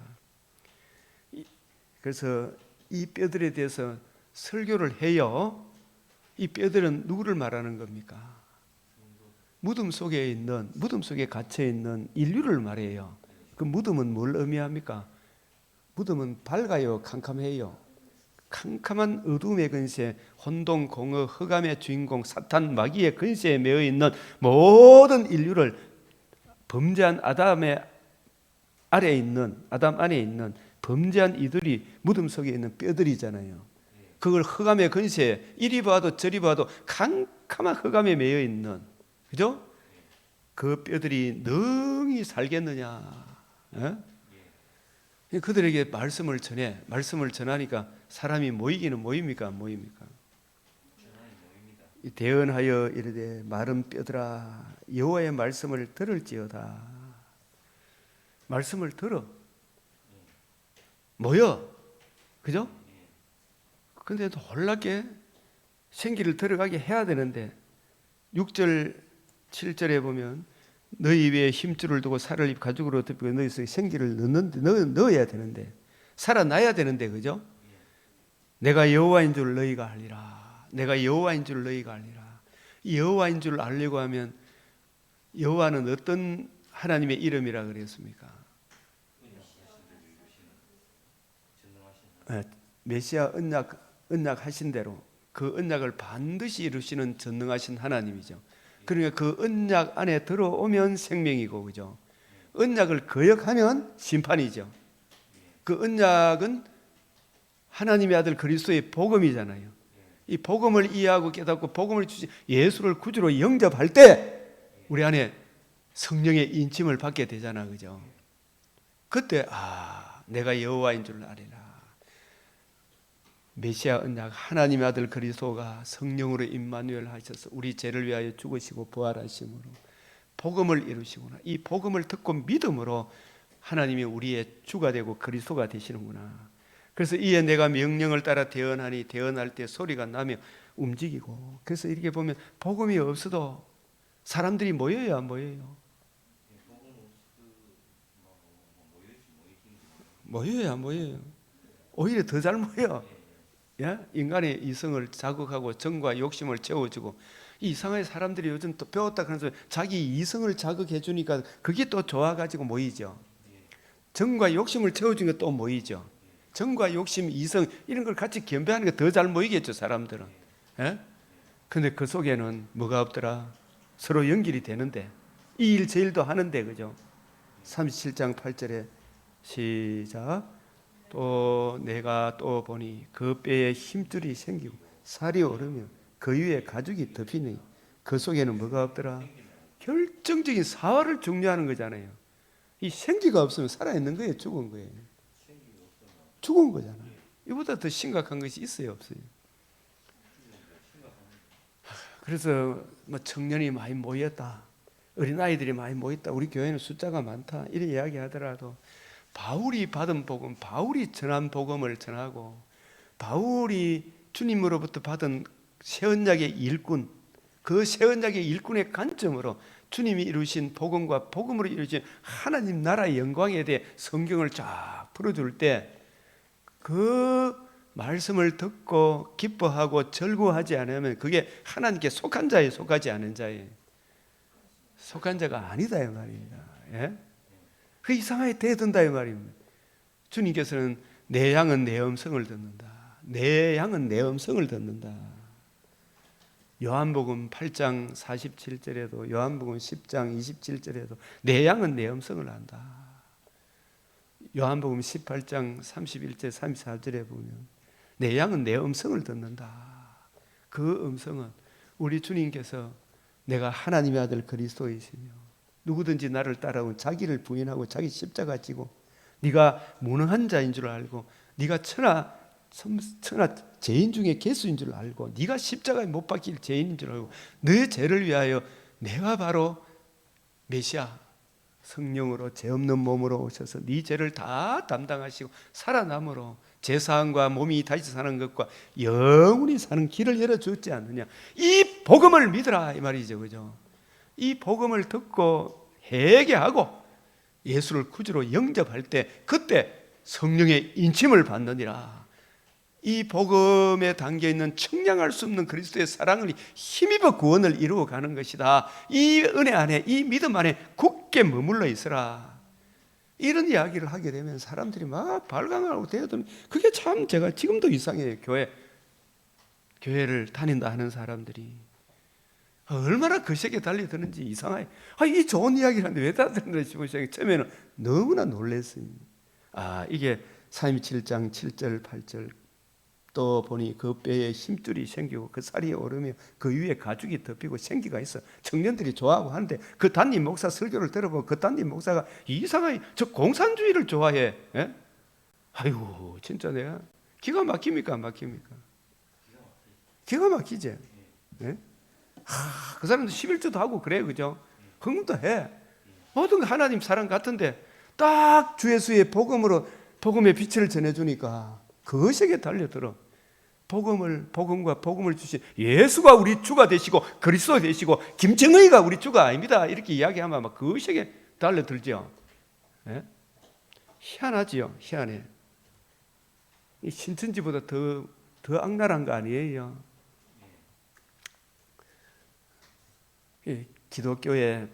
그래서 이 뼈들에 대해서 설교를 해요. 이 뼈들은 누구를 말하는 겁니까? 무덤 속에 갇혀 있는 인류를 말해요. 그 무덤은 뭘 의미합니까? 무덤은 밝아요, 캄캄해요. 캄캄한 어둠의 근세, 혼동, 공허, 흑암의 주인공, 사탄, 마귀의 근세에 매여 있는 모든 인류를 범죄한 아담 안에 있는 범죄한 이들이 무덤 속에 있는 뼈들이잖아요. 그걸 흑암의 근세, 이리 봐도 저리 봐도 캄캄한 흑암에 매여 있는, 그죠? 그 뼈들이 능히 살겠느냐? 에? 그들에게 말씀을 전하니까 사람이 모이기는 모입니까? 안 모입니까? 대언하여 이르되 마른 뼈들아 여호와의 말씀을 들을지어다. 말씀을 들어. 모여. 그죠? 근데 놀랍게 생기를 들어가게 해야 되는데 6절 7절에 보면 너희 위에 힘줄을 두고 살을 가죽으로 덮고 너희 속에 생기를 넣어야 되는데 살아나야 되는데 그죠? 내가 여호와인 줄 너희가 알리라. 내가 여호와인 줄 너희가 알리라. 이 여호와인 줄 알려고 하면 여호와는 어떤 하나님의 이름이라 그랬습니까? 메시아 언약 하신 대로 그 언약을 반드시 이루시는 전능하신 하나님이죠. 그러니까 그 언약 안에 들어오면 생명이고, 그죠? 언약을 거역하면 심판이죠. 그 언약은 하나님의 아들 그리스도의 복음이잖아요. 이 복음을 이해하고 깨닫고 복음을 주신 예수를 구주로 영접할 때 우리 안에 성령의 인침을 받게 되잖아, 그죠? 그때 내가 여호와인 줄 알리라. 메시아 언약 하나님의 아들 그리스도가 성령으로 임마누엘 하셔서 우리 죄를 위하여 죽으시고 부활하심으로 복음을 이루시구나. 이 복음을 듣고 믿음으로 하나님이 우리의 주가 되고 그리스도가 되시는구나. 그래서 이에 내가 명령을 따라 대언하니 대언할 때 소리가 나며 움직이고, 그래서 이렇게 보면 복음이 없어도 사람들이 모여요, 안 모여요? 모여요, 안 모여요? 오히려 더 잘 모여. 예? 인간의 이성을 자극하고 정과 욕심을 채워주고, 이상하게 사람들이 요즘 또 배웠다 그러면서 자기 이성을 자극해 주니까 그게 또 좋아가지고 모이죠. 정과 욕심을 채워주니까 또 모이죠. 정과 욕심, 이성 이런 걸 같이 겸비하는 게 더 잘 모이겠죠, 사람들은. 예? 근데 그 속에는 뭐가 없더라? 서로 연결이 되는데 이 일 저 일도 하는데, 그죠? 37장 8절에 시작. 또 내가 또 보니 그 뼈에 힘줄이 생기고 살이 오르며 그 위에 가죽이 덮이니 그 속에는 뭐가 없더라? 결정적인 사활을 중요하는 거잖아요. 이 생기가 없으면 살아있는 거예요, 죽은 거예요? 죽은 거잖아요. 이보다 더 심각한 것이 있어요, 없어요? 그래서 뭐 청년이 많이 모였다, 어린아이들이 많이 모였다, 우리 교회는 숫자가 많다 이런 이야기 하더라도 바울이 받은 복음, 바울이 전한 복음을 전하고 바울이 주님으로부터 받은 새 언약의 일꾼, 그 새 언약의 일꾼의 관점으로 주님이 이루신 복음과 복음으로 이루어진 하나님 나라의 영광에 대해 성경을 쫙 풀어줄 때 그 말씀을 듣고 기뻐하고 절구하지 않으면 그게 하나님께 속한 자에 속하지 않은 자에 속한 자가 아니다 이 말입니다. 예? 그 이상하게 대든다 이 말입니다. 주님께서는 내 양은 내 음성을 듣는다. 내 양은 내 음성을 듣는다. 요한복음 8장 47절에도 요한복음 10장 27절에도 내 양은 내 음성을 안다. 요한복음 18장 31절 34절에 보면 내 양은 내 음성을 듣는다. 그 음성은 우리 주님께서 내가 하나님의 아들 그리스도이시며 누구든지 나를 따라오면 자기를 부인하고 자기 십자가 지고 네가 무능한 자인 줄 알고 네가 천하 죄인 중에 괴수인 줄 알고 네가 십자가에 못 박힐 죄인인 줄 알고 네 죄를 위하여 내가 바로 메시아 성령으로 죄 없는 몸으로 오셔서 네 죄를 다 담당하시고 살아남으로 죄사함과 몸이 다시 사는 것과 영원히 사는 길을 열어주었지 않느냐. 이 복음을 믿으라 이 말이죠. 그죠? 이 복음을 듣고 회개하고 예수를 구주로 영접할 때 그때 성령의 인침을 받느니라. 이 복음에 담겨있는 청량할 수 없는 그리스도의 사랑을 힘입어 구원을 이루어가는 것이다. 이 은혜 안에 이 믿음 안에 굳게 머물러 있으라. 이런 이야기를 하게 되면 사람들이 막 발광하고 대하더니 그게 참 제가 지금도 이상해요. 교회를 다닌다 하는 사람들이 얼마나 거시게 달려드는지 이상해요. 이 좋은 이야기를 하는데 왜 달려드는지 싶으시고 처음에는 너무나 놀랐어요. 이게 327장 7절 8절 또 보니 그 뼈에 힘줄이 생기고 그 살이 오르며 그 위에 가죽이 덮이고 생기가 있어. 청년들이 좋아하고 하는데 그 담임 목사 설교를 들어보고 그 담임 목사가 이상하게 저 공산주의를 좋아해. 예? 아이고 진짜 내가 기가 막힙니까 안 막힙니까? 기가 막히지. 예? 그 사람도 11조도 하고 그래 그죠? 헌금도 해. 모든 하나님 사랑 같은데 딱 주 예수의 복음으로 복음의 빛을 전해주니까 그것에게 달려들어. 복음과 복음을 주신 예수가 우리 주가 되시고 그리스도 되시고 김정의가 우리 주가 아닙니다. 이렇게 이야기하면 막 그것에게 달려들죠. 예? 희한하지요. 희한해. 이 신천지보다 더 악랄한 거 아니에요. 기독교에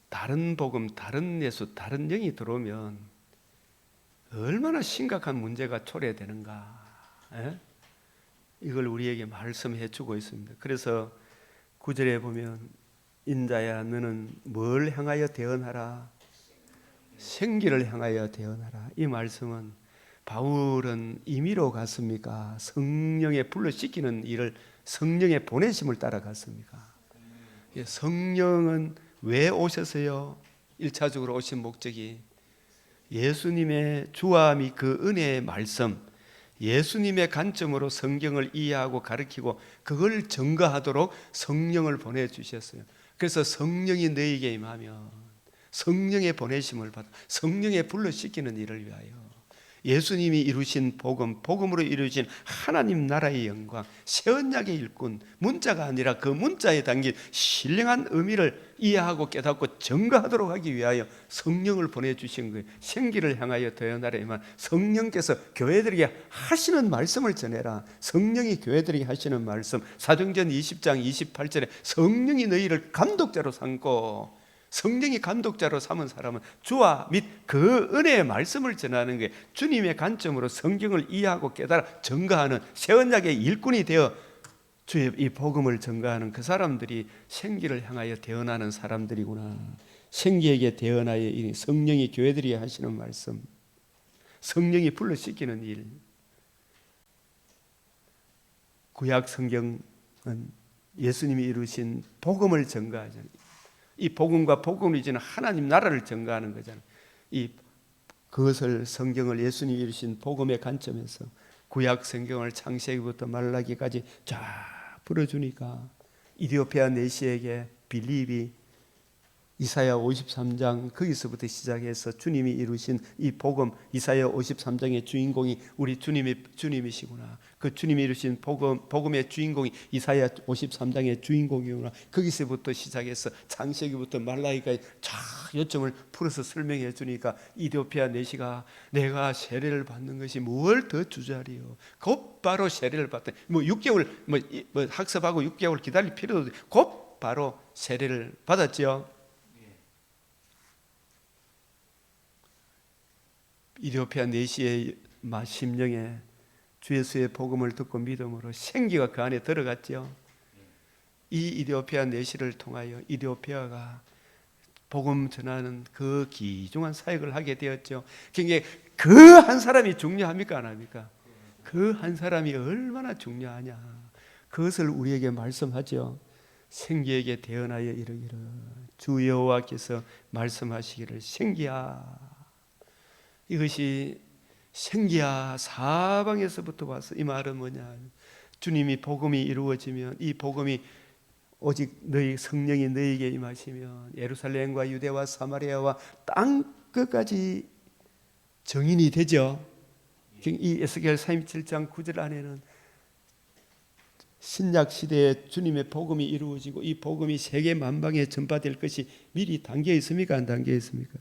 다른 복음, 다른 예수, 다른 영이 들어오면 얼마나 심각한 문제가 초래되는가. 예? 이걸 우리에게 말씀해 주고 있습니다. 그래서 9절에 보면 인자야 너는 뭘 향하여 대언하라? 생기를 향하여 대언하라. 이 말씀은 바울은 임의로 갔습니까? 성령의 불러시키는 일을 성령의 보내심을 따라갔습니까? 성령은 왜 오셨어요? 1차적으로 오신 목적이 예수님의 주와 및 그 은혜의 말씀, 예수님의 관점으로 성경을 이해하고 가르치고 그걸 증거하도록 성령을 보내주셨어요. 그래서 성령이 너에게 임하면 성령의 보내심을 받아 성령의 불러시키는 일을 위하여 예수님이 이루신 복음, 복음으로 이루어진 하나님 나라의 영광, 새 언약의 일꾼, 문자가 아니라 그 문자에 담긴 신령한 의미를 이해하고 깨닫고 증거하도록 하기 위하여 성령을 보내주신 거예요. 생기를 향하여 대언하려면 성령께서 교회들에게 하시는 말씀을 전해라. 성령이 교회들에게 하시는 말씀, 사도행전 20장 28절에 성령이 너희를 감독자로 삼고, 성령이 감독자로 삼은 사람은 주와 및 그 은혜의 말씀을 전하는 게 주님의 관점으로 성경을 이해하고 깨달아 증거하는 새 언약의 일꾼이 되어 주의 이 복음을 증거하는 그 사람들이 생기를 향하여 대언하는 사람들이구나. 생기에게 대언하여 성령이 교회들이 하시는 말씀, 성령이 불러시키는 일. 구약 성경은 예수님이 이루신 복음을 증거하잖아요. 이 복음과 복음을 이제는 하나님 나라를 증거하는 거잖아요. 그것을 성경을 예수님이 이루신 복음의 관점에서 구약 성경을 창세기부터 말라기까지 쫙 풀어주니까 이디오피아 내시에게 빌립이 이사야 53장 거기서부터 시작해서 주님이 이루신 이 복음, 이사야 53장의 주인공이 우리 주님이시구나. 그 주님이 이루신 복음의 주인공이 이사야 53장의 주인공이구나. 거기서부터 시작해서 창세기부터 말라기까지 쫙 요점을 풀어서 설명해 주니까 이디오피아 내시가 내가 세례를 받는 것이 뭘 더 주저하리요. 곧바로 세례를 받더니 6개월 학습하고 6개월 기다릴 필요도 없이 곧바로 세례를 받았죠. 이디오피아 내시의 심령에 주 예수의 복음을 듣고 믿음으로 생기가 그 안에 들어갔죠. 이 이디오피아 내시를 통하여 이디오피아가 복음 전하는 그 귀중한 사역을 하게 되었죠. 굉장히 그 한 사람이 중요합니까 안 합니까? 그 한 사람이 얼마나 중요하냐, 그것을 우리에게 말씀하죠. 생기에게 대언하여 이르기를 주 여호와께서 말씀하시기를 생기야. 이것이 생기야 사방에서부터 와서 이 말은 뭐냐, 주님이 복음이 이루어지면 이 복음이 오직 너희 성령이 너희에게 임하시면 예루살렘과 유대와 사마리아와 땅 끝까지 정인이 되죠. 이 에스겔 37장 9절 안에는 신약 시대에 주님의 복음이 이루어지고 이 복음이 세계 만방에 전파될 것이 미리 담겨 있습니까 안 담겨 있습니까?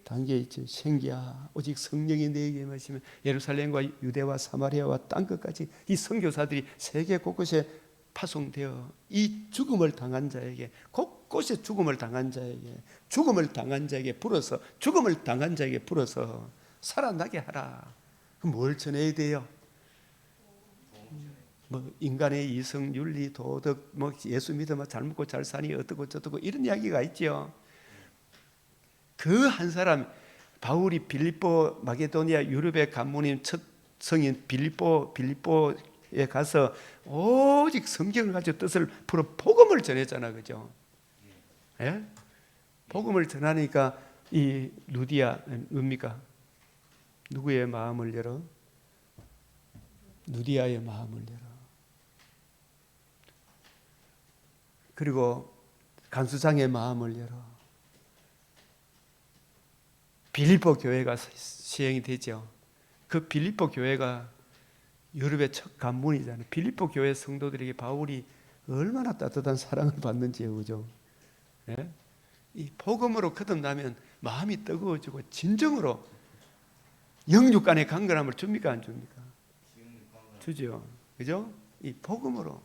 담겨 있죠. 생기야 오직 성령이 너희에게 임하시면 예루살렘과 유대와 사마리아와 땅 끝까지 이 선교사들이 세계 곳곳에 파송되어 이 죽음을 당한 자에게, 곳곳에 죽음을 당한 자에게, 죽음을 당한 자에게 불어서, 죽음을 당한 자에게 불어서 살아나게 하라. 그럼 뭘 전해야 돼요? 인간의 이성, 윤리, 도덕, 예수 믿으면 잘 먹고 잘 사니 어떻고 저떻고 이런 이야기가 있죠. 그 한 사람, 바울이 빌립보 마게도니아 유럽의 간모님 첫 성인 빌립보에 가서 오직 성경을 가지고 뜻을 풀어 복음을 전했잖아, 그죠? 예? 복음을 전하니까 이 루디아 뭡니까? 누구의 마음을 열어? 누디아의 마음을 열어. 그리고 간수장의 마음을 열어. 빌립보 교회가 시행이 되죠. 그 빌립보 교회가 유럽의 첫 간문이잖아요. 빌립보 교회 성도들에게 바울이 얼마나 따뜻한 사랑을 받는지요, 그죠? 예? 이 복음으로 거듭나면 마음이 뜨거워지고 진정으로 영육 간의 강건함을 줍니까 안 줍니까? 주죠, 그죠? 이 복음으로.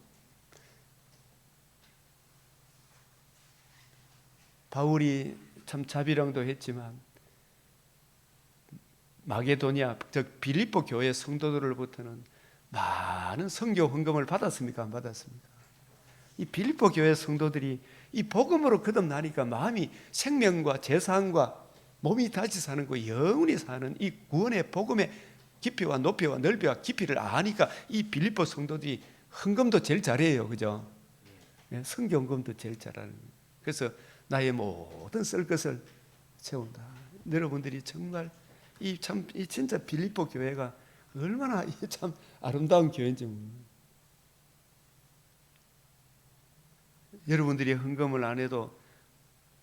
바울이 참 자비랑도 했지만 마게도니아, 즉 빌립보 교회 성도들로부터는 많은 선교 헌금을 받았습니까? 안 받았습니까? 이 빌립보 교회 성도들이 이 복음으로 거듭나니까 마음이 생명과 재산과 몸이 다시 사는 거 영원히 사는 이 구원의 복음의 깊이와 높이와 넓이와 깊이를 아니까 이 빌립보 성도들이 헌금도 제일 잘해요, 그죠? 네, 선교 헌금도 제일 잘하는. 그래서 나의 모든 쓸 것을 채운다. 여러분들이 정말 이 진짜 빌립보 교회가 얼마나 참 아름다운 교회인지. 여러분들이 헌금을 안 해도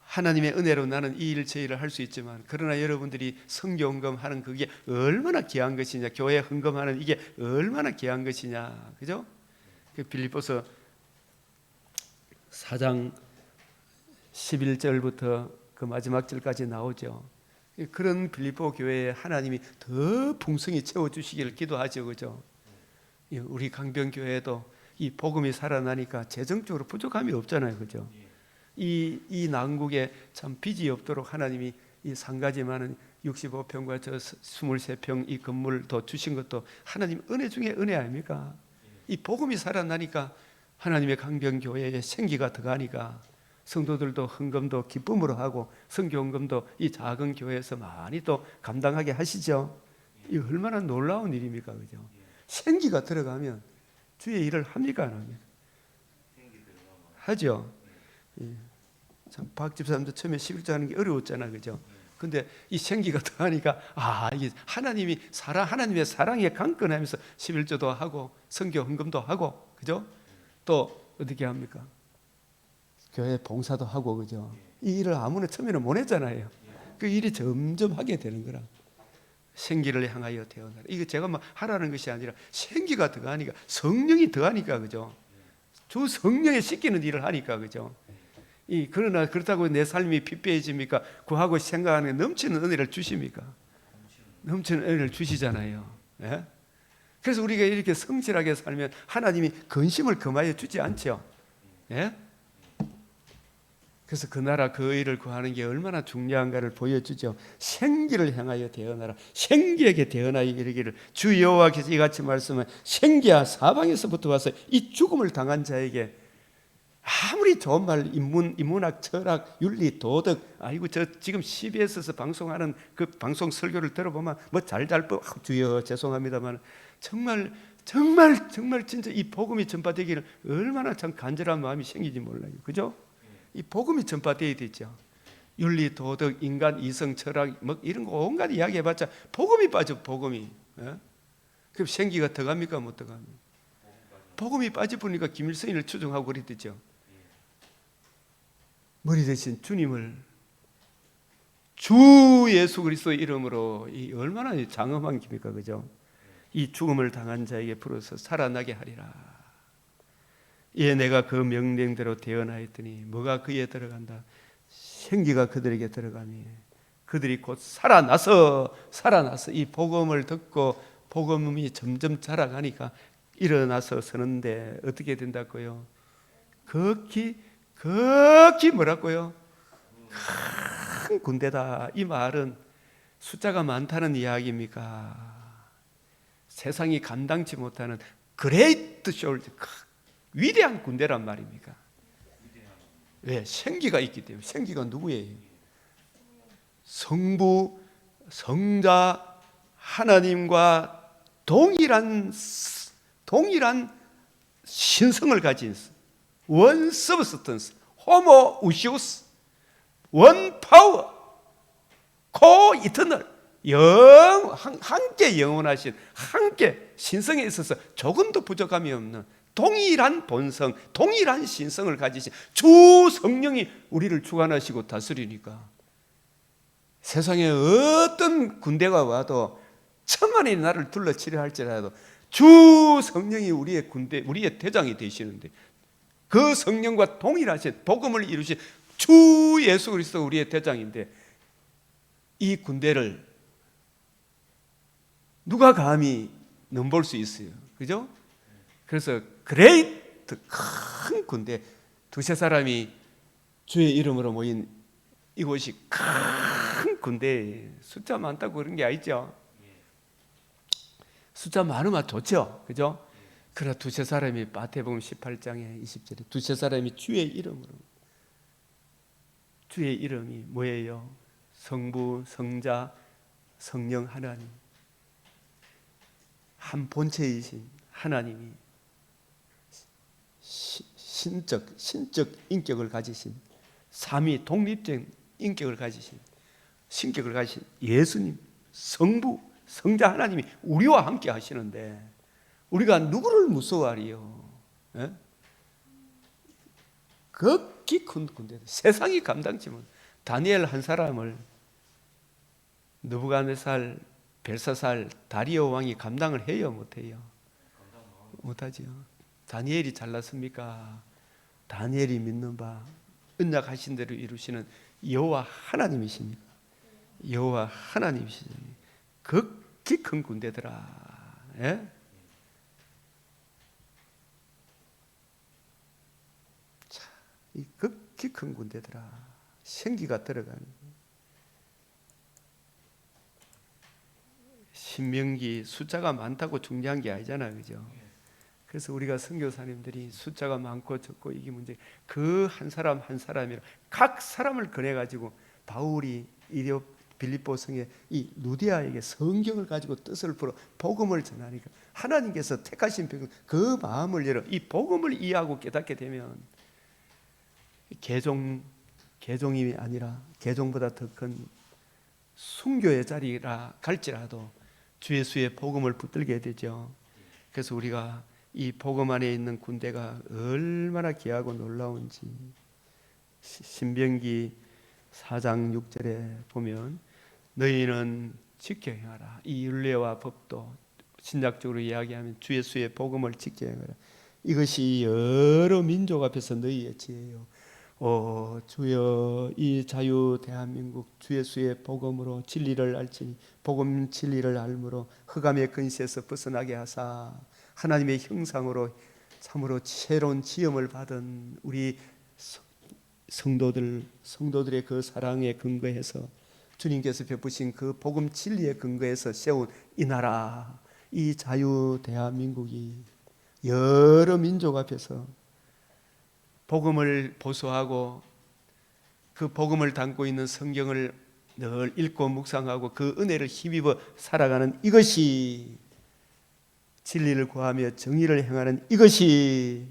하나님의 은혜로 나는 이 일 저 일을 할 수 있지만, 그러나 여러분들이 선교 헌금하는 그게 얼마나 귀한 것이냐, 교회 헌금하는 이게 얼마나 귀한 것이냐, 그죠? 그 빌립보서 4장 11절부터 그 마지막 절까지 나오죠. 그런 빌립보 교회에 하나님이 더 풍성히 채워주시기를 기도하죠, 그죠? 우리 강변교회도 이 복음이 살아나니까 재정적으로 부족함이 없잖아요, 그죠? 이 난국에 참 빚이 없도록 하나님이 이 상가지 많은 65평과 저 23평 이 건물 더 주신 것도 하나님 은혜 중에 은혜 아닙니까? 이 복음이 살아나니까 하나님의 강변교회에 생기가 들어가니까 성도들도 헌금도 기쁨으로 하고 선교 헌금도 이 작은 교회에서 많이 또 감당하게 하시죠. 이 얼마나 놀라운 일입니까, 그죠? 생기가 들어가면 주의 일을 합니까, 안 합니까? 하죠. 참 박 집사님도 처음에 11조 하는 게 어려웠잖아, 그죠? 근데 이 생기가 더하니까 이게 하나님의 사랑에 강건하면서 11조도 하고 선교 헌금도 하고, 그죠? 또 어떻게 합니까? 교회 봉사도 하고, 그죠? 이 일을 아무나 처음에는 못 했잖아요. 그 일이 점점 하게 되는 거라. 생기를 향하여 태어나라. 이거 제가 막 하라는 것이 아니라 생기가 더하니까, 성령이 더하니까, 그죠? 주 성령에 씻기는 일을 하니까, 그죠? 그러나 그렇다고 내 삶이 피폐해집니까? 구하고 생각하는 넘치는 은혜를 주십니까? 넘치는 은혜를 주시잖아요. 예? 그래서 우리가 이렇게 성실하게 살면 하나님이 근심을 금하여 주지 않죠. 예? 그래서 그 나라 그 의를 구하는 게 얼마나 중요한가를 보여주죠. 생기를 향하여 태어나라. 생기에게 태어나여 이르기를, 주 여호와께서 이같이 말씀하여 생기야 사방에서부터 와서 이 죽음을 당한 자에게, 아무리 좋은 말, 인문학, 철학, 윤리, 도덕, 아이고 저 지금 CBS에서 방송하는 그 방송 설교를 들어보면 뭐 주여 죄송합니다만 정말 진짜 이 복음이 전파되기를 얼마나 참 간절한 마음이 생기지 몰라요. 그죠? 이 복음이 전파되어야 되죠. 윤리, 도덕, 인간, 이성, 철학 뭐 이런 거 온갖 이야기 해봤자 복음이 빠져, 복음이. 예? 그럼 생기가 더 갑니까 못 더 갑니까? 복음이 빠져보니까 김일성을 추종하고 그랬죠. 머리 대신 주님을, 주 예수 그리스도의 이름으로, 이 얼마나 장엄한 기입니까, 그죠? 이 죽음을 당한 자에게 풀어서 살아나게 하리라. 예, 내가 그 명령대로 태어나였더니 뭐가 그에 들어간다? 생기가 그들에게 들어가니 그들이 곧 살아나서 이 복음을 듣고 복음이 점점 자라가니까 일어나서 서는데 어떻게 된다고요? 극히 뭐라고요? 큰 군대다. 이 말은 숫자가 많다는 이야기입니까? 세상이 감당치 못하는 그레이트 숄드, 위대한 군대란 말입니까? 왜? 생기가 있기 때문에. 생기가 누구예요? 성부, 성자, 하나님과 동일한 신성을 가진 원 서브스턴스, 호모 우시우스, 원 파워, 코 이터널, 함께 영원하신, 함께 신성에 있어서 조금도 부족함이 없는 동일한 본성, 동일한 신성을 가지신 주 성령이 우리를 주관하시고 다스리니까 세상에 어떤 군대가 와도 천만이 나를 둘러치려 할지라도 주 성령이 우리의 군대, 우리의 대장이 되시는데, 그 성령과 동일하신 복음을 이루신 주 예수 그리스도 우리의 대장인데, 이 군대를 누가 감히 넘볼 수 있어요? 그죠? 그래서 그레이트, 큰 군대, 두세 사람이 주의 이름으로 모인 이곳이 큰 군대, 숫자 많다고 그런 게 아니죠. 숫자 많으면 좋죠. 그죠? 그러나 두세 사람이, 마태복음 18장에 20절에 두세 사람이 주의 이름으로, 주의 이름이 뭐예요? 성부, 성자, 성령 하나님, 한 본체이신 하나님이 신적 인격을 가지신, 삼위 독립된 인격을 가지신, 신격을 가지신 예수님, 성부, 성자 하나님이 우리와 함께 하시는데 우리가 누구를 무서워하리요? 예? 극히 큰 군대, 세상이 감당치 못. 다니엘 한 사람을 느부갓네살, 벨사살, 다리오 왕이 감당을 해요, 못해요? 못하죠. 다니엘이 잘났습니까? 다니엘이 믿는 바 언약하신 대로 이루시는 여호와 하나님이십니까? 여호와 하나님이시니 극히 큰 군대더라. 예? 자, 이 극히 큰 군대더라. 생기가 들어가는. 신명기 숫자가 많다고 중요한 게 아니잖아요, 그죠? 그래서 우리가 선교사님들이 숫자가 많고 적고 이게 문제, 그 한 사람 한 사람이라 각 사람을 꺼내 가지고 바울이 이려 빌립보 성에 이 루디아에게 성경을 가지고 뜻을 풀어 복음을 전하니까 하나님께서 택하신 백성 그 마음을 열어 이 복음을 이해하고 깨닫게 되면 개종이 아니라 개종보다 더 큰 순교의 자리라 갈지라도 주 예수의 복음을 붙들게 되죠. 그래서 우리가 이 복음 안에 있는 군대가 얼마나 귀하고 놀라운지, 신명기 4장 6절에 보면 너희는 지켜 행하라. 이 율례와 법도 신약적으로 이야기하면 주 예수의 복음을 지켜 행하라. 이것이 여러 민족 앞에서 너희의 지혜요. 주여, 이 자유 대한민국 주 예수의 복음으로 진리를 알지니 복음 진리를 알므로 흑암의 근시에서 벗어나게 하사 하나님의 형상으로 참으로 새로운 지음을 받은 우리 성도들의 그 사랑에 근거해서 주님께서 베푸신 그 복음 진리에 근거해서 세운 이 나라, 이 자유 대한민국이 여러 민족 앞에서 복음을 보수하고 그 복음을 담고 있는 성경을 늘 읽고 묵상하고 그 은혜를 힘입어 살아가는 이것이 진리를 구하며 정의를 행하는 이것이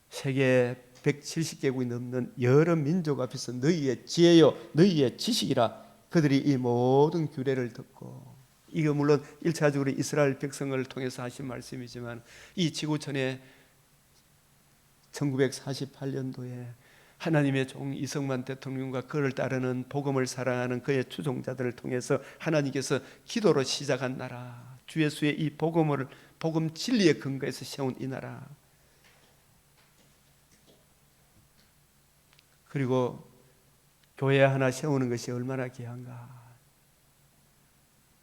세계 170개국이 넘는 여러 민족 앞에서 너희의 지혜요 너희의 지식이라. 그들이 이 모든 규례를 듣고, 이거 물론 1차적으로 이스라엘 백성을 통해서 하신 말씀이지만 이 지구촌에 1948년도에 하나님의 종 이승만 대통령과 그를 따르는 복음을 사랑하는 그의 추종자들을 통해서 하나님께서 기도로 시작한 나라, 주 예수의 이 복음 진리의 근거에서 세운 이 나라, 그리고 교회 하나 세우는 것이 얼마나 귀한가.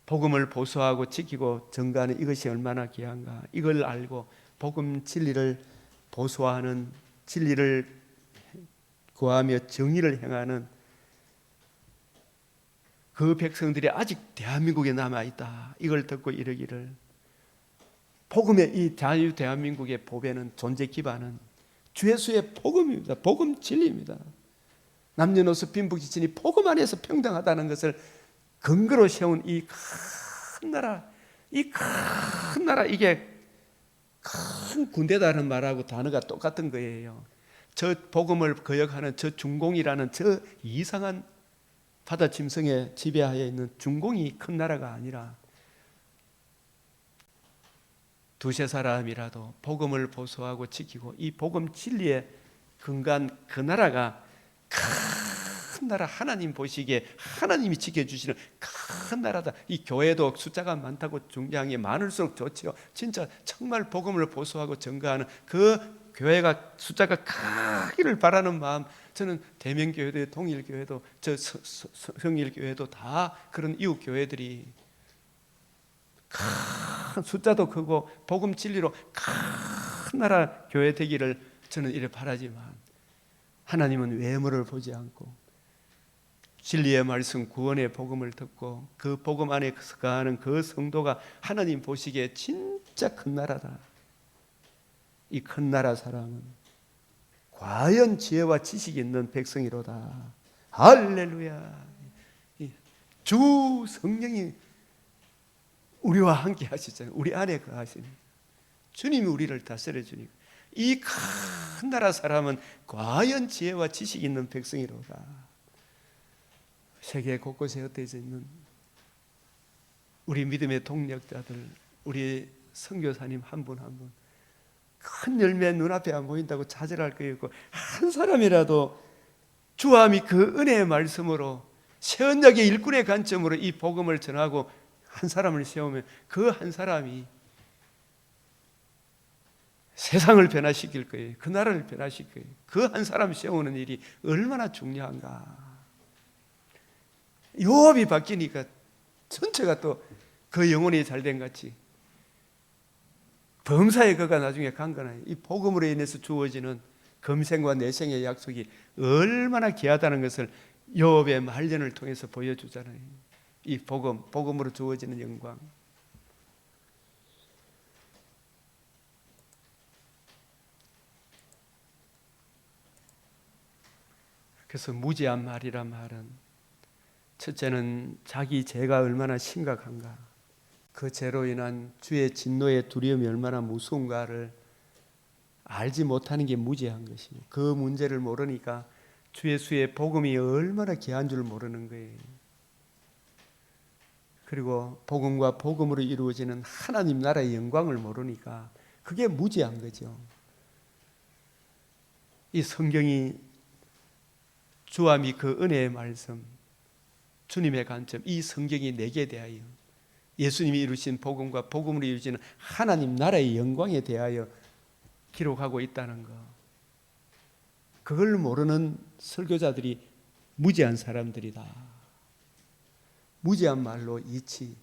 복음을 보수하고 지키고 증거하는 이것이 얼마나 귀한가. 이걸 알고 복음 진리를 보수하는, 진리를 구하며 정의를 행하는 그 백성들이 아직 대한민국에 남아있다. 이걸 듣고 이르기를, 복음의 이 자유 대한민국의 보배는, 존재 기반은 주 예수의 복음입니다. 복음 진리입니다. 남녀노소 빈부귀천이 복음 안에서 평등하다는 것을 근거로 세운 이 큰 나라, 이 큰 나라, 이게 큰 군대다는 말하고 단어가 똑같은 거예요. 저 복음을 거역하는 저 중공이라는 저 이상한 바다 짐승의 지배하에 있는 중공이 큰 나라가 아니라 두세 사람이라도 복음을 보수하고 지키고 이 복음 진리에 근거한 그 나라가 큰 나라, 하나님 보시기에 하나님이 지켜주시는 큰 나라다. 이 교회도 숫자가 많다고 중요한 게 많을수록 좋지요. 진짜 정말 복음을 보수하고 증거하는 그 교회가 숫자가 크기를 바라는 마음, 저는 대면교회도 동일교회도 저 성일교회도 다 그런 이웃 교회들이 큰 숫자도 크고 복음 진리로 큰 나라 교회 되기를 저는 이래 바라지만, 하나님은 외모를 보지 않고 진리의 말씀 구원의 복음을 듣고 그 복음 안에 거하는 그 성도가 하나님 보시기에 진짜 큰 나라다. 이 큰 나라 사람은 과연 지혜와 지식이 있는 백성이로다. 할렐루야. 주 성령이 우리와 함께 하시잖아요. 우리 안에 거하시는 주님이 우리를 다스려 주니까 이 큰 나라 사람은 과연 지혜와 지식이 있는 백성이로다. 세계 곳곳에 흩어져 있는 우리 믿음의 동력자들, 우리 선교사님 한 분 한 분, 큰 열매 눈앞에 안 보인다고 좌절할 거 있고, 한 사람이라도 주함이 그 은혜의 말씀으로 새 언약의 일꾼의 관점으로 이 복음을 전하고 한 사람을 세우면 그 한 사람이 세상을 변화시킬 거예요. 그 나라를 변화시킬 거예요. 그 한 사람 세우는 일이 얼마나 중요한가. 요업이 바뀌니까 전체가 또 그 영혼이 잘된 같이 범사의 그가 나중에 강건하여 이 복음으로 인해서 주어지는 금생과 내생의 약속이 얼마나 귀하다는 것을 요업의 말년을 통해서 보여주잖아요. 이 복음으로 주어지는 영광. 그래서 무지한 말이란 말은, 첫째는 자기 죄가 얼마나 심각한가, 그 죄로 인한 주의 진노의 두려움이 얼마나 무서운가를 알지 못하는 게 무지한 것이고, 그 문제를 모르니까 주 예수의 복음이 얼마나 귀한 줄 모르는 거예요. 그리고 복음과 복음으로 이루어지는 하나님 나라의 영광을 모르니까 그게 무지한 거죠. 이 성경이 주와 미 그 은혜의 말씀, 주님의 관점, 이 성경이 내게 대하여 예수님이 이루신 복음과 복음으로 이루어지는 하나님 나라의 영광에 대하여 기록하고 있다는 것, 그걸 모르는 설교자들이 무지한 사람들이다. 무지한 말로 이치,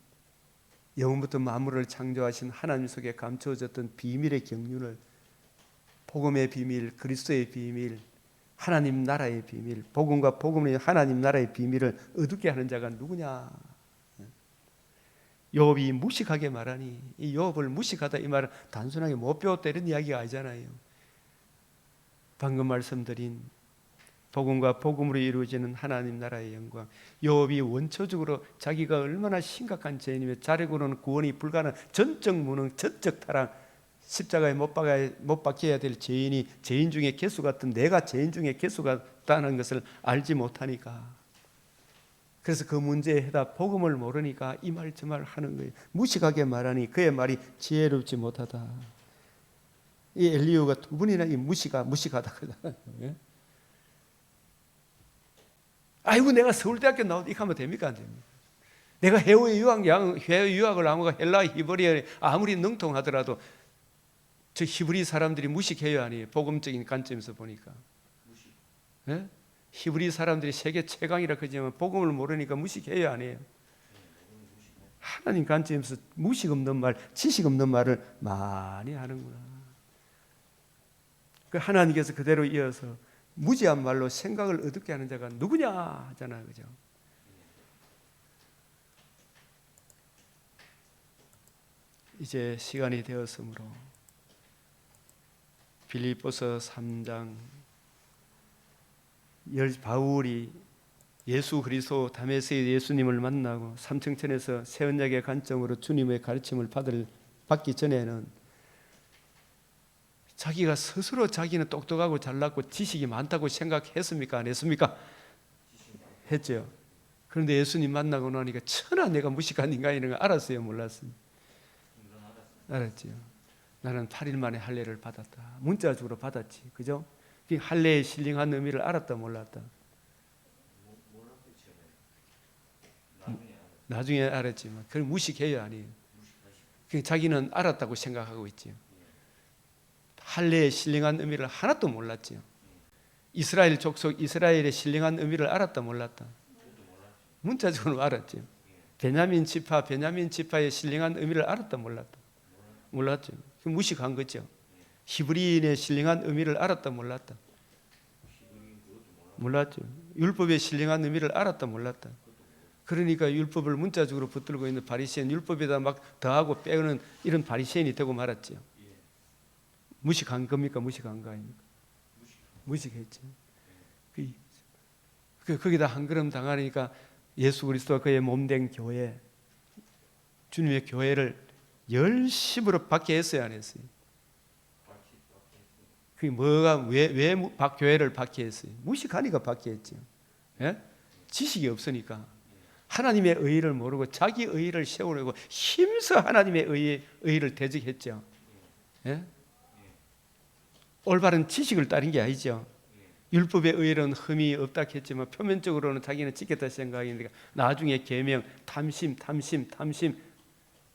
영원부터 만물을 창조하신 하나님 속에 감추어졌던 비밀의 경륜을, 복음의 비밀, 그리스도의 비밀, 하나님 나라의 비밀, 복음과 복음의 하나님 나라의 비밀을 어둡게 하는 자가 누구냐? 욥이 무식하게 말하니, 이 욥을 무식하다 이 말은 단순하게 못 배웠다 이런 이야기가 아니잖아요. 방금 말씀드린 복음과 복음으로 이루어지는 하나님 나라의 영광, 욥이 원초적으로 자기가 얼마나 심각한 죄인이며 자력으로는 구원이 불가능한 전적 무능, 전적 타락, 십자가에 못 박혀야 될 죄인이 죄인 중에 개수 같은 내가 죄인 중에 개수 같다는 것을 알지 못하니까, 그래서 그 문제의 해답, 복음을 모르니까 이 말 저 말 하는 거예요. 무식하게 말하니 그의 말이 지혜롭지 못하다. 이 엘리야가 두 번이나 이 무식하다 그러잖아요. 아이고 내가 서울대학교 나오고 이렇게 하면 됩니까? 안 됩니까? 내가 해외 유학을 하고 헬라 히브리어 아무리 능통하더라도 저 히브리 사람들이 무식해요 아니에요? 복음적인 관점에서 보니까. 네? 히브리 사람들이 세계 최강이라 그러지만 복음을 모르니까 무식해요 아니에요? 하나님 관점에서 무식 없는 말, 지식 없는 말을 많이 하는구나. 그 하나님께서 그대로 이어서 무지한 말로 생각을 어둡게 하는 자가 누구냐 하잖아요, 그죠? 이제 시간이 되었으므로 빌립보서 3장, 바울이 예수 그리스도 다메섹의 예수님을 만나고 삼층천에서 새 언약의 관점으로 주님의 가르침을 받기 전에는 자기가 스스로 자기는 똑똑하고 잘났고 지식이 많다고 생각했습니까? 안 했습니까? 했죠. 그런데 예수님 만나고 나니까 천하 내가 무식한 인간이라는 걸 알았어요? 몰랐어요? 알았죠. 나는 8일 만에 할례를 받았다. 문자적으로 받았지. 그죠? 할례의 신령한 의미를 알았다 몰랐다? 나중에 알았지만 그걸 무식해요 아니에요? 자기는 알았다고 생각하고 있지요. 할례의 신령한 의미를 하나도 몰랐지요. 이스라엘 족속 이스라엘의 신령한 의미를 알았다 몰랐다? 문자적으로 알았지요. 베냐민 지파의 신령한 의미를 알았다 몰랐다? 몰랐죠. 무식한 거죠. 히브리인의 신령한 의미를 알았다 몰랐다? 몰랐죠. 율법의 신령한 의미를 알았다 몰랐다? 그러니까 율법을 문자적으로 붙들고 있는 바리새인, 율법에다 막 더하고 빼는 이런 바리새인이 되고 말았죠. 무식한 겁니까? 무식한 거 아닙니까? 무식했죠. 거기다 한 걸음 당하니까 예수 그리스도가 그의 몸된 교회, 주님의 교회를 열심으로 받게 했어요, 안 했어요? 그게 왜 교회를 받게 했어요? 무식하니까 받게 했죠. 예? 지식이 없으니까. 하나님의 의의를 모르고 자기 의의를 세우려고 힘써 하나님의 의의를 대적했죠. 예? 올바른 지식을 따른 게 아니죠. 율법의 의의는 흠이 없다 했지만 표면적으로는 자기는 지켰다 생각이니까 나중에 계명,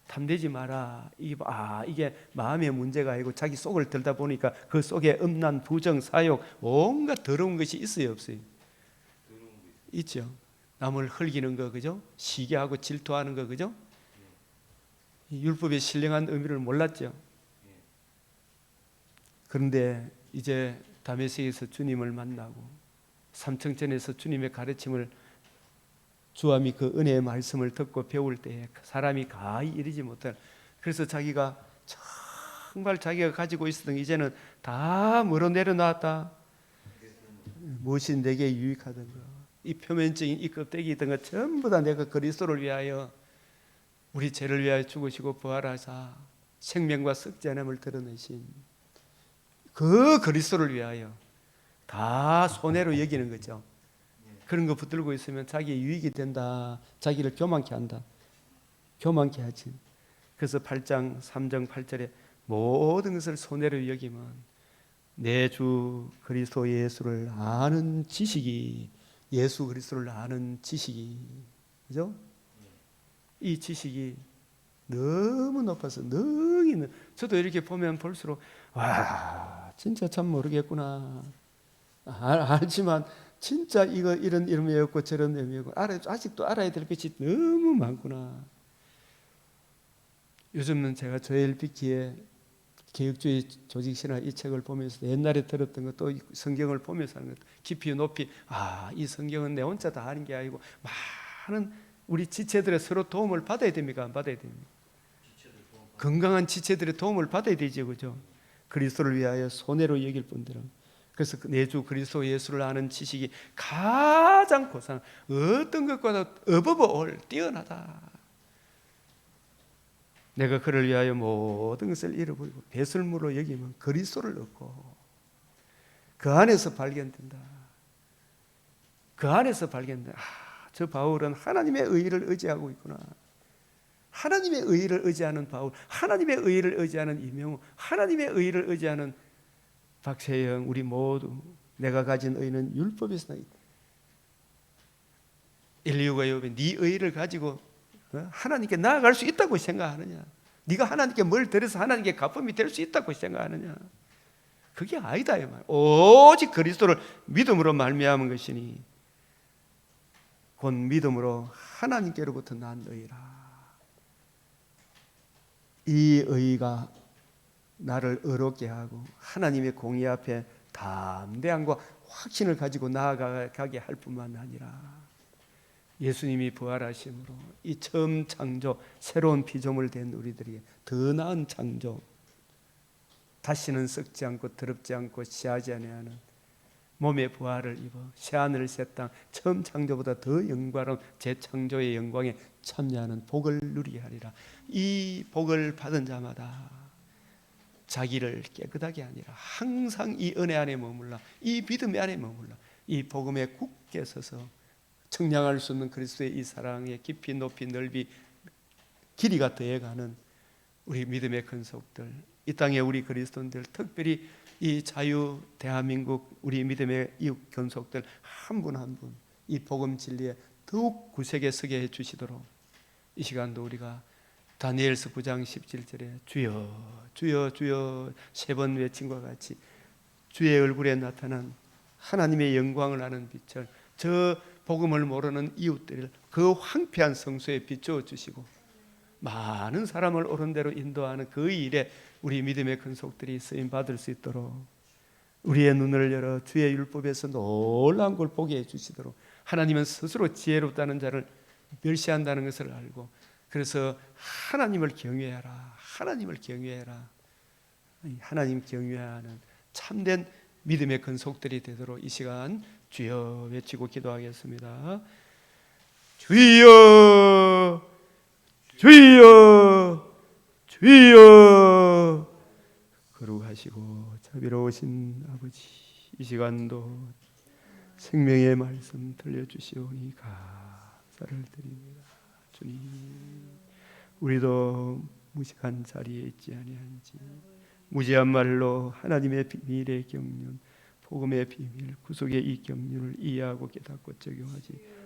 탐내지 마라. 이게 마음의 문제가 아니고 자기 속을 들다 보니까 그 속에 음란, 부정, 사욕, 온갖 더러운 것이 있어요, 없어요? 있죠. 남을 흘기는 거, 그죠? 시기하고 질투하는 거, 그죠? 율법의 신령한 의미를 몰랐죠. 그런데 이제 다메섹에서 주님을 만나고 삼층천에서 주님의 가르침을 주와 미 그 은혜의 말씀을 듣고 배울 때에 그 사람이 가히 이르지 못할, 그래서 자기가 정말 자기가 가지고 있었던 이제는 다 물어 내려놨다. 무엇이 내게 유익하던 거, 이 표면적인 이 껍데기 있던 것 전부 다 내가 그리스도를 위하여 우리 죄를 위하여 죽으시고 부활하사 생명과 썩지 않음을 드러내신 그 그리스도를 위하여 다 손해로 여기는 거죠. 그런 거 붙들고 있으면 자기의 유익이 된다. 자기를 교만케 한다. 교만케 하지. 그래서 8장 3장 8절에 모든 것을 손해로 여기면 내 주 그리스도 예수를 아는 지식이 예수 그리스도를 아는 지식이, 그죠? 이 지식이 너무 높아서 능히, 저도 이렇게 보면 볼수록 와, 진짜 참 모르겠구나. 알지만 진짜 이거 이런 의미였고 저런 의미였고 아직도 알아야 될 것이 너무 많구나. 요즘은 제가 조엘 비키의 개혁주의 조직신학 이 책을 보면서 옛날에 들었던 것도 성경을 보면서 하는 것 깊이 높이, 이 성경은 내 혼자 다 하는 게 아니고 많은 우리 지체들의 서로 도움을 받아야 됩니까? 안 받아야 됩니까? 건강한 지체들의 도움을 받아야 되죠, 그죠? 그리스도를 위하여 손해로 여길 분들은. 그래서 내주 그리스도 예수를 아는 지식이 가장 고상, 어떤 것보다 어버버올 뛰어나다. 내가 그를 위하여 모든 것을 잃어버리고 배설물로 여기면 그리스도를 얻고 그 안에서 발견된다. 그 안에서 발견된다. 저 바울은 하나님의 의의를 의지하고 있구나. 하나님의 의의를 의지하는 바울, 하나님의 의의를 의지하는 이명우, 하나님의 의의를 의지하는 박세영, 우리 모두 내가 가진 의의는 율법에서 나있다. 엘리야가 욥에 네 의의를 가지고 하나님께 나아갈 수 있다고 생각하느냐? 네가 하나님께 뭘 드려서 하나님께 갚음이 될 수 있다고 생각하느냐? 그게 아니다 이 말. 오직 그리스도를 믿음으로 말미암은 것이니 곧 믿음으로 하나님께로부터 난 의라. 이 의가 나를 의롭게 하고 하나님의 공의 앞에 담대함과 확신을 가지고 나아가게 할 뿐만 아니라 예수님이 부활하심으로 이 처음 창조, 새로운 피조물 된 우리들이 더 나은 창조, 다시는 썩지 않고 더럽지 않고 시하지 아니하는 몸의 부활을 입어 새하늘 새 땅 처음 창조보다 더 영광스러운 재창조의 영광에 참여하는 복을 누리게 하리라. 이 복을 받은 자마다 자기를 깨끗하게 하니라. 항상 이 은혜 안에 머물러 이 믿음 안에 머물러 이 복음에 굳게 서서 청량할 수 없는 그리스도의 이 사랑의 깊이 높이 넓이 길이가 더해가는 우리 믿음의 근속들, 이 땅의 우리 그리스도인들, 특별히 이 자유 대한민국 우리 믿음의 이웃 견속들 한 분 한 분 이 복음 진리에 더욱 구색에 서게 해주시도록 이 시간도 우리가 다니엘서 9장 17절에 주여 주여 주여 세 번 외친과 같이 주의 얼굴에 나타난 하나님의 영광을 아는 빛을 저 복음을 모르는 이웃들을 그 황폐한 성소에 비추어 주시고 많은 사람을 옳은 대로 인도하는 그 일에 우리 믿음의 근속들이 쓰임 받을 수 있도록 우리의 눈을 열어 주의 율법에서 놀라운 걸 보게 해주시도록 하나님은 스스로 지혜롭다는 자를 멸시한다는 것을 알고 그래서 하나님을 경외하라. 하나님을 경외하라. 하나님 경외하는 참된 믿음의 근속들이 되도록 이 시간 주여 외치고 기도하겠습니다. 주여 주여 주여 거룩하시고 자비로우신 아버지, 이 시간도 생명의 말씀 들려주시오니 감사를 드립니다. 주님, 우리도 무식한 자리에 있지 아니한지 무지한 말로 하나님의 비밀의 경륜, 복음의 비밀, 구속의 이 경륜을 이해하고 깨닫고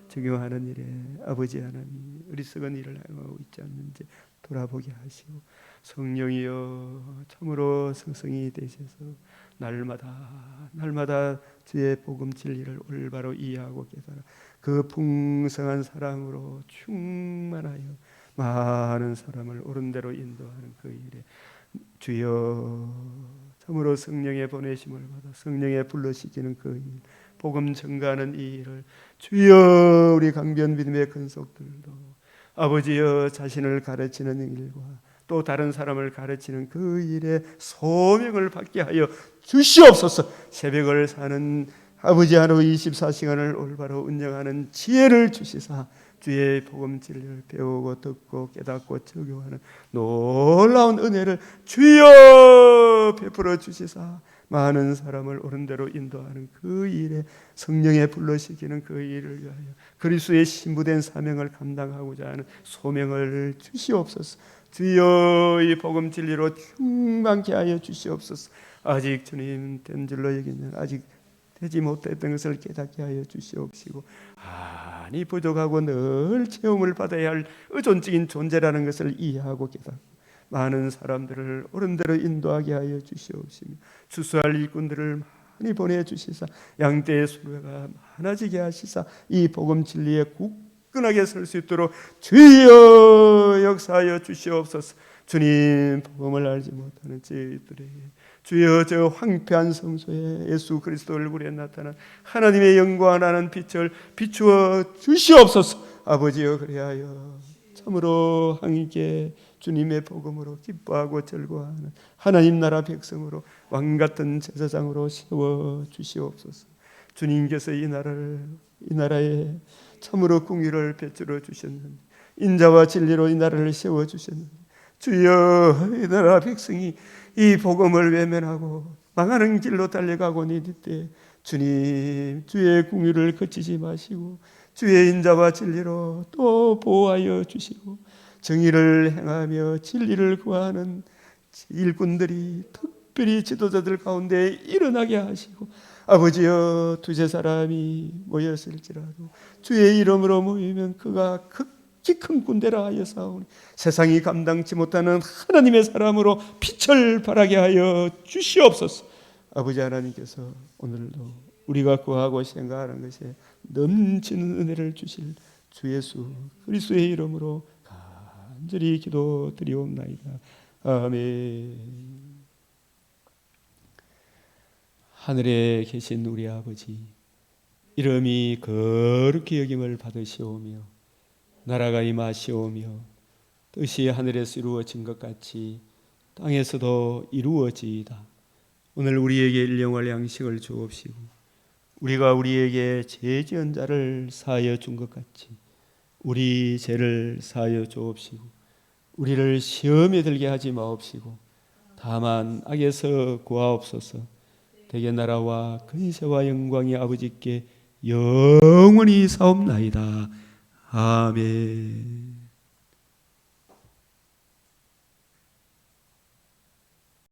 적용하는 일에 아버지 하나님 어리석은 일을 행하고 있지 않는지 돌아보게 하시고 성령이여 참으로 성성이 되셔서 날마다 주의 복음 진리를 올바로 이해하고 깨달아 그 풍성한 사랑으로 충만하여 많은 사람을 옳은 대로 인도하는 그 일에 주여 참으로 성령의 보내심을 받아 성령의 불러시키는 그 일, 복음 전가하는 이 일을 주여 우리 강변 믿음의 근속들도 아버지여 자신을 가르치는 일과 또 다른 사람을 가르치는 그 일에 소명을 받게 하여 주시옵소서. 새벽을 사는 아버지 하루 24시간을 올바로 운영하는 지혜를 주시사 주의 복음 진리를 배우고 듣고 깨닫고 적용하는 놀라운 은혜를 주여 베풀어 주시사 많은 사람을 옳은 대로 인도하는 그 일에 성령에 불러시키는 그 일을 위하여 그리스도의 신부된 사명을 감당하고자 하는 소명을 주시옵소서. 주여 이 복음 진리로 충만케 하여 주시옵소서. 아직 주님 된 줄로 여기는 아직 되지 못했던 것을 깨닫게 하여 주시옵시고, 아니 부족하고 늘 채움을 받아야 할 의존적인 존재라는 것을 이해하고 깨닫고 많은 사람들을 옳은대로 인도하게 하여 주시옵시며, 추수할 일꾼들을 많이 보내주시사 양떼의 수레가 많아지게 하시사 이 복음 진리에 굳건하게 설 수 있도록 주여 역사하여 주시옵소서. 주님 복음을 알지 못하는 저희들에게 주여 저 황폐한 성소에 예수 그리스도 얼굴에 나타난 하나님의 영광하는 빛을 비추어 주시옵소서. 아버지여, 그리하여 참으로 함께 주님의 복음으로 기뻐하고 즐거워하는 하나님 나라 백성으로 왕같은 제사장으로 세워 주시옵소서. 주님께서 이 나라에 참으로 공의를 베풀어 주셨는데, 인자와 진리로 이 나라를 세워 주셨는데, 주여 이 나라 백성이 이 복음을 외면하고 망하는 길로 달려가고 있을 때 주님 주의 공의를 거치지 마시고 주의 인자와 진리로 또 보호하여 주시고 정의를 행하며 진리를 구하는 일꾼들이 특별히 지도자들 가운데 일어나게 하시고, 아버지여 두세 사람이 모였을지라도 주의 이름으로 모이면 그가 극히 큰 군대라 하여 싸우니 세상이 감당치 못하는 하나님의 사람으로 빛을 발하게 하여 주시옵소서. 아버지 하나님께서 오늘도 우리가 구하고 생각하는 것에 넘치는 은혜를 주실 주 예수 그리스도의 이름으로 간절히 기도드리옵나이다. 아멘. 하늘에 계신 우리 아버지, 이름이 거룩히 여김을 받으시오며 나라가 임하시오며 뜻이 하늘에서 이루어진 것 같이 땅에서도 이루어지이다. 오늘 우리에게 일용할 양식을 주옵시고 우리가 우리에게 죄 지은 자를 사하여 준 것 같이 우리 죄를 사하여 주옵시고 우리를 시험에 들게 하지 마옵시고 다만 악에서 구하옵소서. 대개 나라와 근세와 영광이 아버지께 영원히 사옵나이다. 아멘.